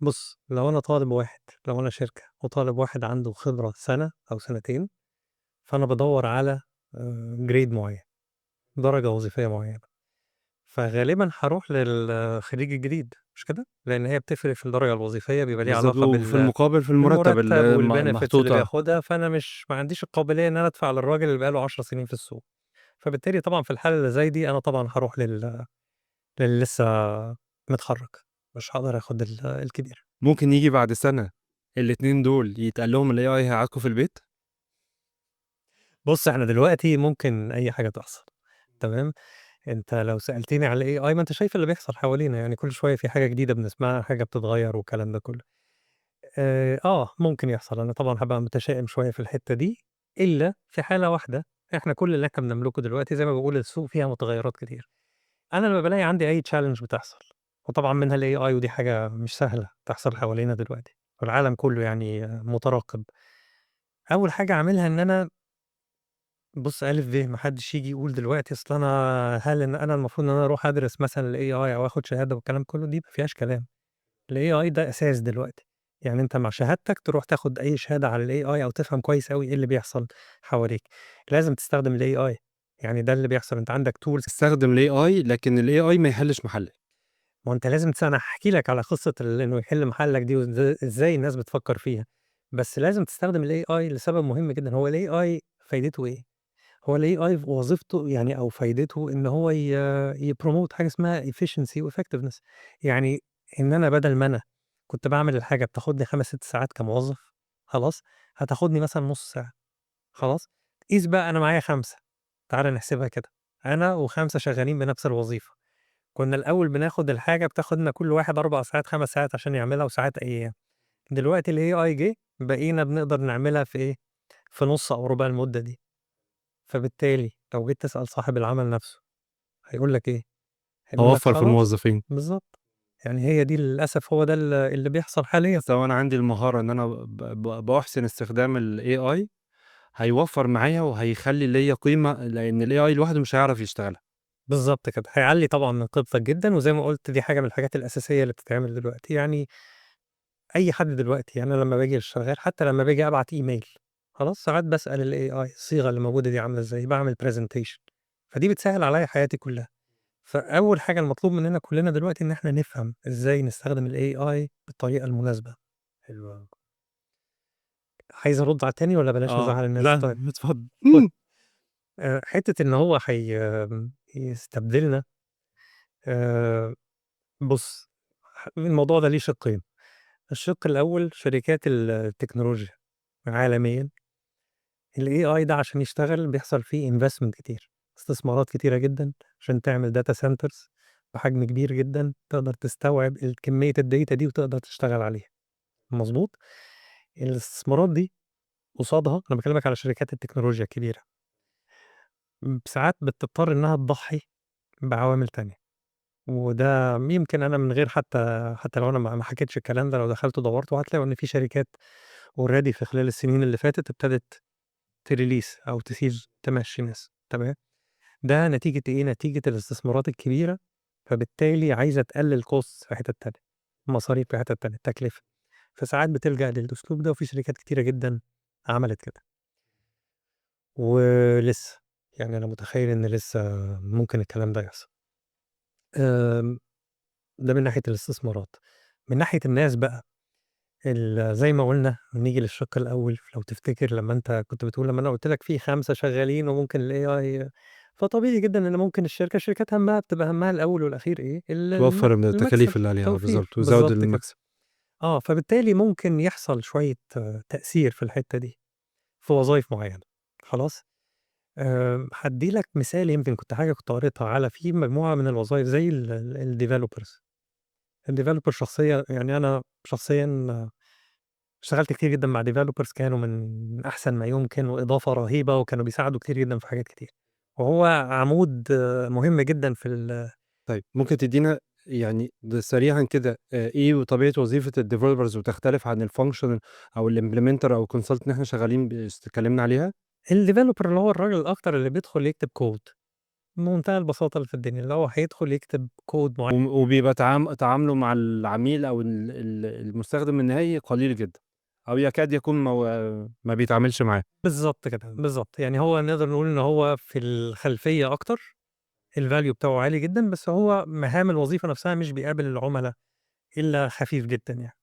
بُص، لو أنا شركة وطالب واحد عنده خبرة سَنة أو سنتين، فأنا بادوّر على grade معيّن، درجة وظيفية معيّنة، فغالبًا هاروح للخريج الجديد، مش كده؟ لإن هي بتفرق في الدرجة الوظيفية، بيبقى ليها بالضبط، علاقة وفي المقابل في المرتب بالمرتب اللي والbenefits اللي محطوطة. بياخدها، فأنا ما عنديش القابلية إن أنا أدفع للراجل اللي بقى له 10 سنين في السوق، فبالتالي طبعًا في الحالة اللي زي دي، أنا طبعًا هاروح للي لسه متخرّج، مش هاقدر آخُد الكبير. ممكن ييجي بعد سَنة الاتنين دول يتقال لهم الAI هيقعدكم في البيت؟ بُص، إحنا دلوقتي ممكن أي حاجة تحصل، تمام؟ أنت لو سألتني على الAI، ما أنت شايف اللي بيحصل حوالينا، يعني كل شوية في حاجة جديدة بنسمعها، حاجة بتتغيّر والكلام ده كُلّه. ممكن يحصل، أنا طبعًا هابقى متشائم شوية في الحتّة دي، إلا في حالة واحدة، إحنا كل اللي إحنا بنملكه دلوقتي زي ما باقول السوق فيها متغيّرات كتير. أنا لمّا بالاقي عندي أي challenge بتحصل، وطبعًا منها الAI، ودي حاجة مش سهلة تحصل حوالينا دلوقتي، والعالم كله يعني مترقب. أول حاجة أعملها إن أنا، بُص، ألِف ب، ما حدش ييجي يقول دلوقتي أصل هل إن أنا المفروض إن أنا أروح أدرس مثلًا الAI أو آخد شهادة والكلام كله، دي ما فيهاش كلام. الAI ده أساس دلوقتي، يعني أنت مع شهادتك تروح تاخد أي شهادة على الAI أو تفهم كويس أوي إيه اللي بيحصل حواليك. لازم تستخدم الAI، يعني ده اللي بيحصل، أنت عندك tools. استخدم الAI لكن الAI ما يحلّش محلِّك. ما هو أنت لازم أنا هاحكي لك على قصة إنه يحل محلك دي، إزاي الناس بتفكّر فيها، بس لازم تستخدم الAI لسبب مهم جدًا. هو الAI فايدته إيه؟ هو الAI وظيفته يعني أو فايدته إن هو يpromote حاجة اسمها efficiency وeffectiveness، يعني إن أنا بدل ما أنا كنت باعمل الحاجة بتاخدني 5، 6 ساعات كموظف، خلاص، هتاخدني مثلًا نُص ساعة، خلاص، قيس بقى أنا معايا 5، تعالَ نحسبها كده، أنا و5 شغالين بنفس الوظيفة. كنا الأول بناخد الحاجة بتاخدنا كل واحد 4 ساعات، 5 ساعات عشان يعملها، وساعات أيام. دلوقتي الAI جه، بقينا بنقدر نعملها في إيه، في نُص أو ربع المدة دي. فبالتالي لو جيت تسأل صاحب العمل نفسه، هيقول لك إيه، هيقول لك هاوفّر في خلاص، الموظفين. بالضبط، يعني هي دي للأسف هو ده اللي بيحصل حاليًا. بس لو أنا عندي المهارة إن أنا باحسن استخدام الAI هيوفّر معايا وهيخلّي ليّا قيمة، لإن الAI لوحده مش هيعرف يشتغلها. بالضبط كده، هيعلّي طبعًا من قيمتك جدًا، وزي ما قُلت دي حاجة من الحاجات الأساسية اللي بتتعمل دلوقتي، يعني أي حد دلوقتي يعني أنا لمّا باجي شغال حتى لمّا باجي أبعت إيميل، خلاص ساعات باسأل الAI الصيغة اللي موجودة دي عاملة إزاي، باعمل presentation، فدي بتسهّل عليّا حياتي كلّها. فأول حاجة المطلوب مننا كلّنا دلوقتي إن إحنا نفهم إزاي نستخدم الAI بالطريقة المناسبة. حلو أوي. عايز أرُد على التاني والّا بلاش نزعّل الناس؟ لأ، طيب. اتفضل. بُص، حتّة إن هو يستبدلنا. آآ بُص، الموضوع ده ليه شِقّين. الشِق الأول شركات التكنولوجيا عالميًا، الAI ده عشان يشتغل بيحصل فيه investment كتير، استثمارات كتيرة جدًا عشان تعمل data centers بحجم كبير جدًا تقدر تستوعب كمية الdata دي وتقدر تشتغل عليها، مضبوط؟ الاستثمارات دي قصادها أنا باكلمك على شركات التكنولوجيا الكبيرة، ساعات بتضطر إنها تضحي بعوامل تانية، وده يمكن أنا من غير حتى لو أنا ما حكيتش الكلام ده لو دخلت ودوّرت هتلاقوا إن في شركات already في خلال السنين اللي فاتت ابتدت تrelease أو تسيب تمشّي ناس، تمام؟ ده نتيجة إيه، نتيجة الاستثمارات الكبيرة، فبالتالي عايزة تقلل costs في حتت تانية، مصاريف في حتت تانية، تكلفة، فساعات بتلجأ للأسلوب ده وفي شركات كتيرة جدًا عملت كده، ولسه، يعني أنا متخيل إن لسه ممكن الكلام ده يحصل. آمم، ده من ناحية الاستثمارات. من ناحية الناس بقى زي ما قُلنا نيجي للشِق الأول لو تفتكر لمّا أنت كنت بتقول لمّا أنا قُلت لك في 5 شغالين وممكن الAI فطبيعي جدًا إن ممكن الشركات هَمّها بتبقى هَمّها الأول والأخير إيه، توفّر من المكسب، التكاليف اللي عليها، توفير، بالضبط، ويزوّد بالضبط كده. المكسب. فبالتالي ممكن يحصل شوية تأثير في الحتّة دي، في وظايف معيّنة، خلاص؟ هادّي لك مثال يمكن كنت قريتها على في مجموعة من الوظايف زي الdevelopers. الdeveloper شخصيًا يعني أنا شخصيًا اشتغلت كتير جدًا مع developers كانوا من أحسن ما يمكن وإضافة رهيبة وكانوا بيساعدوا كتير جدًا في حاجات كتير، وهو عمود مهم جدًا في طيب ممكن تدّينا يعني سريعًا كده إيه طبيعة وظيفة الdevelopers وتختلف عن الfunctional أو الimplementer أو الconsultant اللي إحنا شغالين اتكلمنا عليها؟ الdeveloper اللي هو الراجل الأكتر اللي بيدخل يكتب كود، بمنتهى البساطة اللي في الدنيا، اللي هو هيدخل يكتب كود معين وبيبقى تعامله مع العميل أو المستخدم النهائي قليل جدًا، أو يكاد يكون ما بيتعاملش معاه. بالضبط كده، بالضبط، يعني هو نقدر نقول إن هو في الخلفية أكتر، الvalue بتاعه عالي جدًا، بس هو مهام الوظيفة نفسها مش بيقابل العملا إلا خفيف جدًا يعني،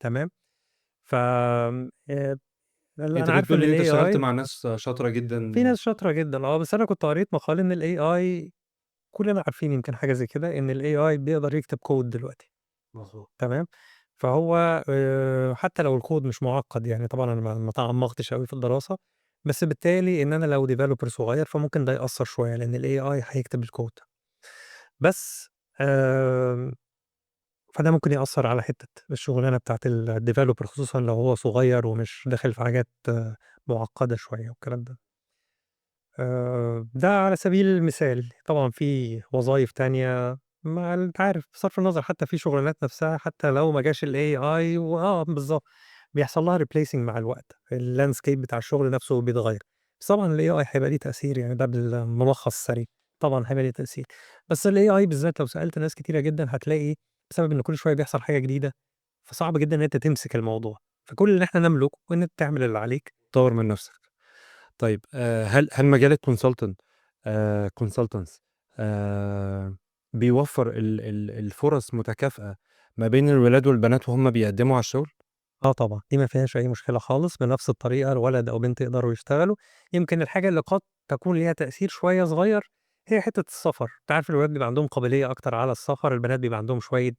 تمام؟ ف أنت أنا عارف بتقول إن إن أنت اشتغلت الAI مع ناس شاطرة في جدًا. ناس شاطرة جدًا بس أنا كنت قريت مقال إن الAI كلنا عارفين يمكن حاجة زي كده، إن الAI بيقدر يكتب كود دلوقتي، مضبوط. تمام؟ فهو حتى لو الكود مش معقّد يعني طبعًا أنا ما تعمقتش أوي في الدراسة، بس بالتالي إن أنا لو developer صغير فممكن ده يأثّر شوية لإن الAI هيكتب الكود، بس آمم، فده ممكن يأثّر على حتّة الشغلانة بتاعة الdeveloper خصوصًا لو هو صغير ومش داخل في حاجات معقّدة شوية والكلام ده. ده على سبيل المثال، طبعًا في وظايف تانية ما أنت عارف بصرف النظر حتى في شغلانات نفسها حتى لو ما جاش الAI بالضبط، بيحصل لها replacing مع الوقت، الlandscape بتاع الشغل نفسه بيتغيّر، بس طبعًا الAI هيبقى ليه تأثير يعني ده بالملخص السريع، طبعًا هيبقى ليه تأثير، بس الAI بالذات لو سألت ناس كتيرة جدًا هتلاقي بسبب إن كل شوية بيحصل حاجة جديدة، فصعب جدًا إن أنت تمسك الموضوع، فكل اللي إحنا نملكه إن أنت تعمل اللي عليك. طوّر من نفسك. طيب هل مجال الconsultant consultants بيوفّر الفُرَص متكافئة ما بين الولاد والبنات وهُم بيقدّموا على الشغل؟ طبعًا، دي ما فيهاش أي مشكلة خالص، بنفس الطريقة الولد أو بنت يقدروا يشتغلوا، يمكن الحاجة اللي قد تكون ليها تأثير شوية صغير هي حتّة السفر، أنت عارف الولاد بيبقى عندهم قابلية أكتر على السفر، البنات بيبقى عندهم شوية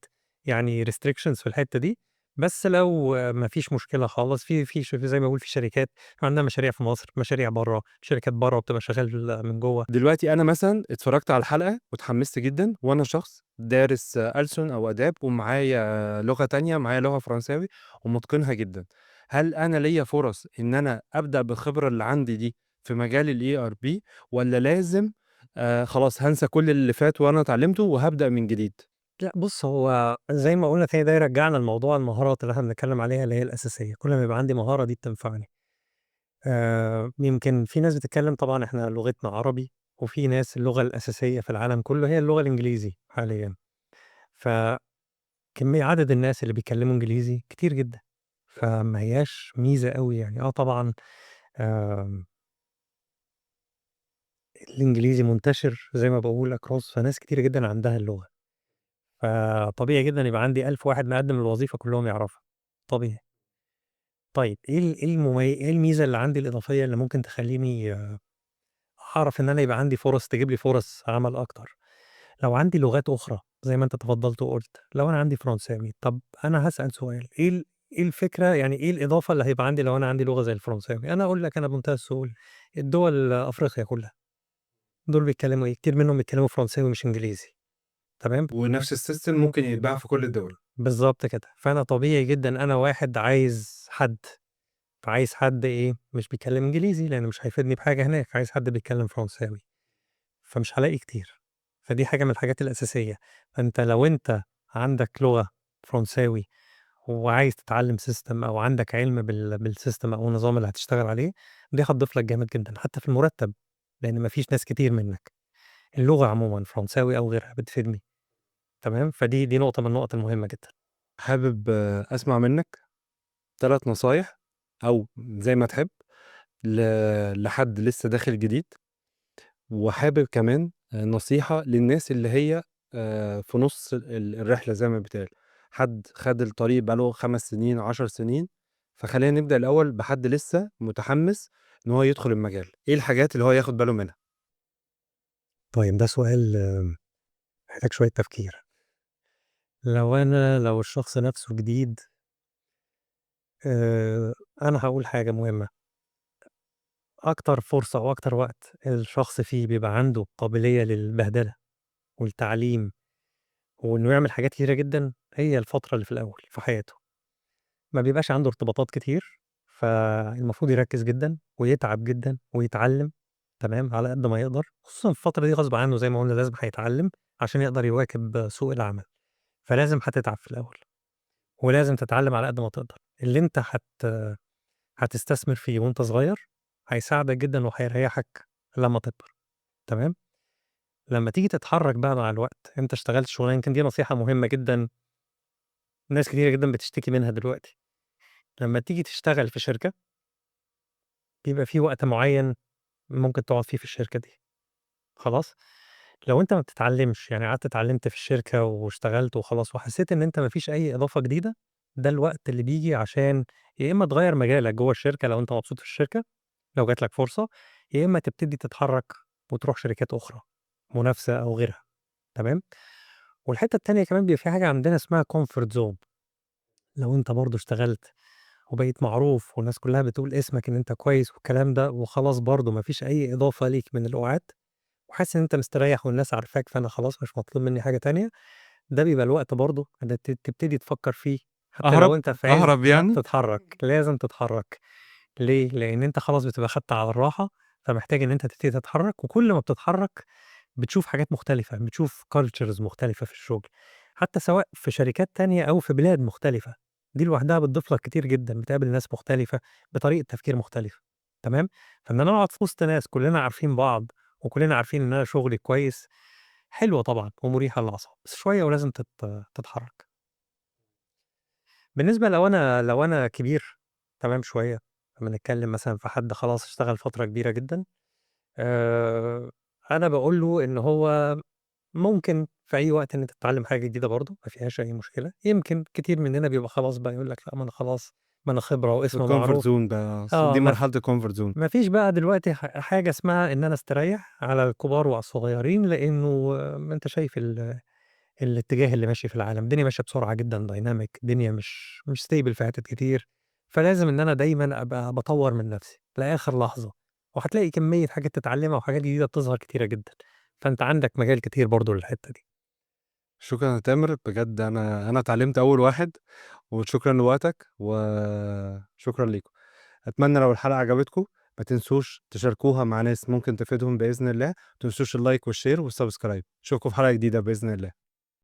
يعني restrictions في الحتّة دي، بس لو ما فيش مشكلة خالص في زي ما باقول في شركات عندها مشاريع في مصر، مشاريع برّه، شركات برّه وبتبقى شغال من جوّه. دلوقتي أنا مثلًا اتفرّجت على الحلقة واتحمّست جدًا وأنا شخص دارس ألسُن أو آداب ومعايا لغة تانية، معايا لغة فرنساوي ومُتقنها جدًا. هل أنا ليّا فُرَص إن أنا أبدأ بالخبرة اللي عندي دي في مجال الERP والّا لازم خلاص هانسى كل اللي فات وأنا اتعلّمته وهابدأ من جديد؟ لأ بُص، هو زي ما قُلنا تاني ده يرجّعنا لموضوع المهارات اللي إحنا بنتكلّم عليها اللي هي الأساسية، كل ما يبقى عندي مهارة دي بتنفعني. يمكن في ناس بتتكلّم طبعًا إحنا لغتنا عربي، وفي ناس اللغة الأساسية في العالم كُلّه هي اللغة الإنجليزي حاليًا، عدد الناس اللي بيتكلّموا إنجليزي كتير جدًا، فما هياش ميزة أوي يعني. طبعًا آمم الإنجليزي منتشر زي ما باقول across فناس كتيرة جدًا عندها اللغة، فطبيعي جدًا يبقى عندي 1000 واحد مقدّم الوظيفة كلّهم يعرفوا، طبيعي. طيب إيه الميزة اللي عندي الإضافية اللي ممكن تخلّيني أعرف إن أنا يبقى عندي فرص تجيب لي فرص عمل أكتر؟ لو عندي لغات أخرى زي ما أنت تفضّلت وقُلت، لو أنا عندي فرنساوي، طب أنا هاسأل سؤال، إيه الفكرة يعني إيه الإضافة اللي هيبقى عندي لو أنا عندي لغة زي الفرنساوي؟ أنا أقول لك أنا بمنتهى السهولة، الدول أفريقيا كلّها، دول بيتكلموا إيه، كتير منهم بيتكلموا فرنساوي مش إنجليزي، تمام؟ ونفس السيستم ممكن يتباع في كل الدول. بالضبط كده، فأنا طبيعي جدًا أنا واحد عايز حد إيه، مش بيتكلم إنجليزي لإن مش هيفيدني بحاجة هناك، عايز حد بيتكلم فرنساوي. فمش هالاقي كتير، فدي حاجة من الحاجات الأساسية، فأنت لو أنت عندك لغة فرنساوي وعايز تتعلم system أو عندك علم بالsystem أو النظام اللي هتشتغل عليه، دي هتضيف لك جامد جدًا، حتى في المرتب، لأن ما فيش ناس كتير منك، اللغة عمومًا فرنساوي أو غيرها بتفيدني، تمام، دي نقطة من النقط المهمة جدًا. حابب أسمع منك 3 نصايح أو زي ما تحب ل لحد لسه داخل جديد، وحابب كمان نصيحة للناس اللي هي في نُص الرحلة زي ما بيتقال، حد خَد الطريق بقى له 5 سنين، 10 سنين، فخلّينا نبدأ الأول بحد لسه متحمّس إن هو يدخل المجال، إيه الحاجات اللي هو ياخد باله منها؟ طيب ده سؤال محتاج شوية تفكير. لو الشخص نفسه جديد، أنا هاقول حاجة مهمة، أكتر فرصة أو أكتر وقت الشخص فيه بيبقى عنده قابلية للبهدلة والتعليم وإنه يعمل حاجات كتيرة جدًا، هي الفترة اللي في الأول في حياته، ما بيبقاش عنده ارتباطات كتير، فالمفروض يركّز جدًا ويتعب جدًا ويتعلّم، تمام، على قد ما يقدر، خصوصًا في الفترة دي غصب عنّه زي ما قُلنا لازم هيتعلّم عشان يقدر يواكب سوق العمل، فلازم هتتعب في الأول، ولازم تتعلّم على قد ما تقدر، اللي أنت هتستثمر فيه وأنت صغير هيساعدك جدًا وهيريحك لمّا تكبر، تمام، لمّا تيجي تتحرّك بقى مع الوقت، أنت اشتغلت شغلانة يمكن دي نصيحة مهمة جدًا ناس كتيرة جدًا بتشتكي منها دلوقتي، لمّا تيجي تشتغل في شركة، بيبقى في وقت معيّن ممكن تقعد فيه في الشركة دي، خلاص؟ لو أنت ما بتتعلمش، يعني قعدت اتعلمت في الشركة واشتغلت وخلاص وحسيت إن أنت ما فيش أي إضافة جديدة، ده الوقت اللي بييجي عشان يا إما تغيّر مجالك جوّه الشركة لو أنت مبسوط في الشركة، لو جات لك فرصة، يا إما تبتدي تتحرك وتروح شركات أخرى منافسة أو غيرها، تمام؟ والحتّة التانية كمان بيبقى في حاجة عندنا اسمها comfort zone لو أنت برضه اشتغلت وبقيت معروف والناس كلّها بتقول اسمك إن أنت كويس والكلام ده، وخلاص برضه ما فيش أي إضافة ليك من الأُعاد، وحاسس إن أنت مستريّح والناس عارفاك، فأنا خلاص مش مطلوب منّي حاجة تانية، ده بيبقى الوقت برضه إن تبتدي تفكّر فيه، حتى لو أهرب، أنت في عز أهرب لأ يعني؟ تتحرّك، لازم تتحرّك، ليه؟ لإن أنت خلاص بتبقى خدت على الراحة، فمحتاج إن أنت تبتدي تتحرّك، وكل ما بتتحرّك بتشوف حاجات مختلفة، بتشوف cultures مختلفة في الشغل، حتى سواء في شركات تانية أو في بلاد مختلفة، دي لوحدها بتضيف لك كتير جدًا، بتقابل ناس مختلفة بطريقة تفكير مختلفة، تمام؟ فإن أنا أقعد في وسط ناس كلنا عارفين بعض، وكلنا عارفين إن أنا شغلي كويس، حلوة طبعًا ومريحة للأعصاب، بس شوية ولازم تتحرك. بالنسبة لو أنا كبير، تمام شوية، بنتكلم مثلًا في حد خلاص اشتغل فترة كبيرة جدًا، آآ، أنا باقول له إن هو ممكن في أي وقت إن أنت تتعلّم حاجة جديدة برضه، ما فيهاش أي مشكلة، يمكن كتير مننا بيبقى خلاص بقى يقول لك لأ ما أنا خلاص، ما أنا خبرة في واسم الcomfort معروف، zone بقى، دي مرحلة الcomfort zone. ما فيش بقى دلوقتي حاجة اسمها إن أنا أستريّح على الكبار وعلى الصغيّرين، لإنه ما أنت شايف الاتجاه اللي ماشي في العالم، الدنيا ماشية بسرعة جدًا dynamic الدنيا مش stable في حتت كتير، فلازم إن أنا دايمًا أبقى باطوّر من نفسي لآخر لحظة، وهتلاقي كمية حاجات تتعلّمها وحاجات جديدة بتظهر كتيرة جدًا، فأنت عندك مجال كتير برضه للحتّة دي. شكرًا يا تامر، بجد أنا اتعلمت أول واحد، وشكرًا لوقتك، وشكرًا ليكم. أتمنى لو الحلقة عجبتكم ما تنسوش تشاركوها مع ناس ممكن تفيدهم بإذن الله، ما تنسوش اللايك والشير والسبسكرايب، أشوفكم في حلقة جديدة بإذن الله.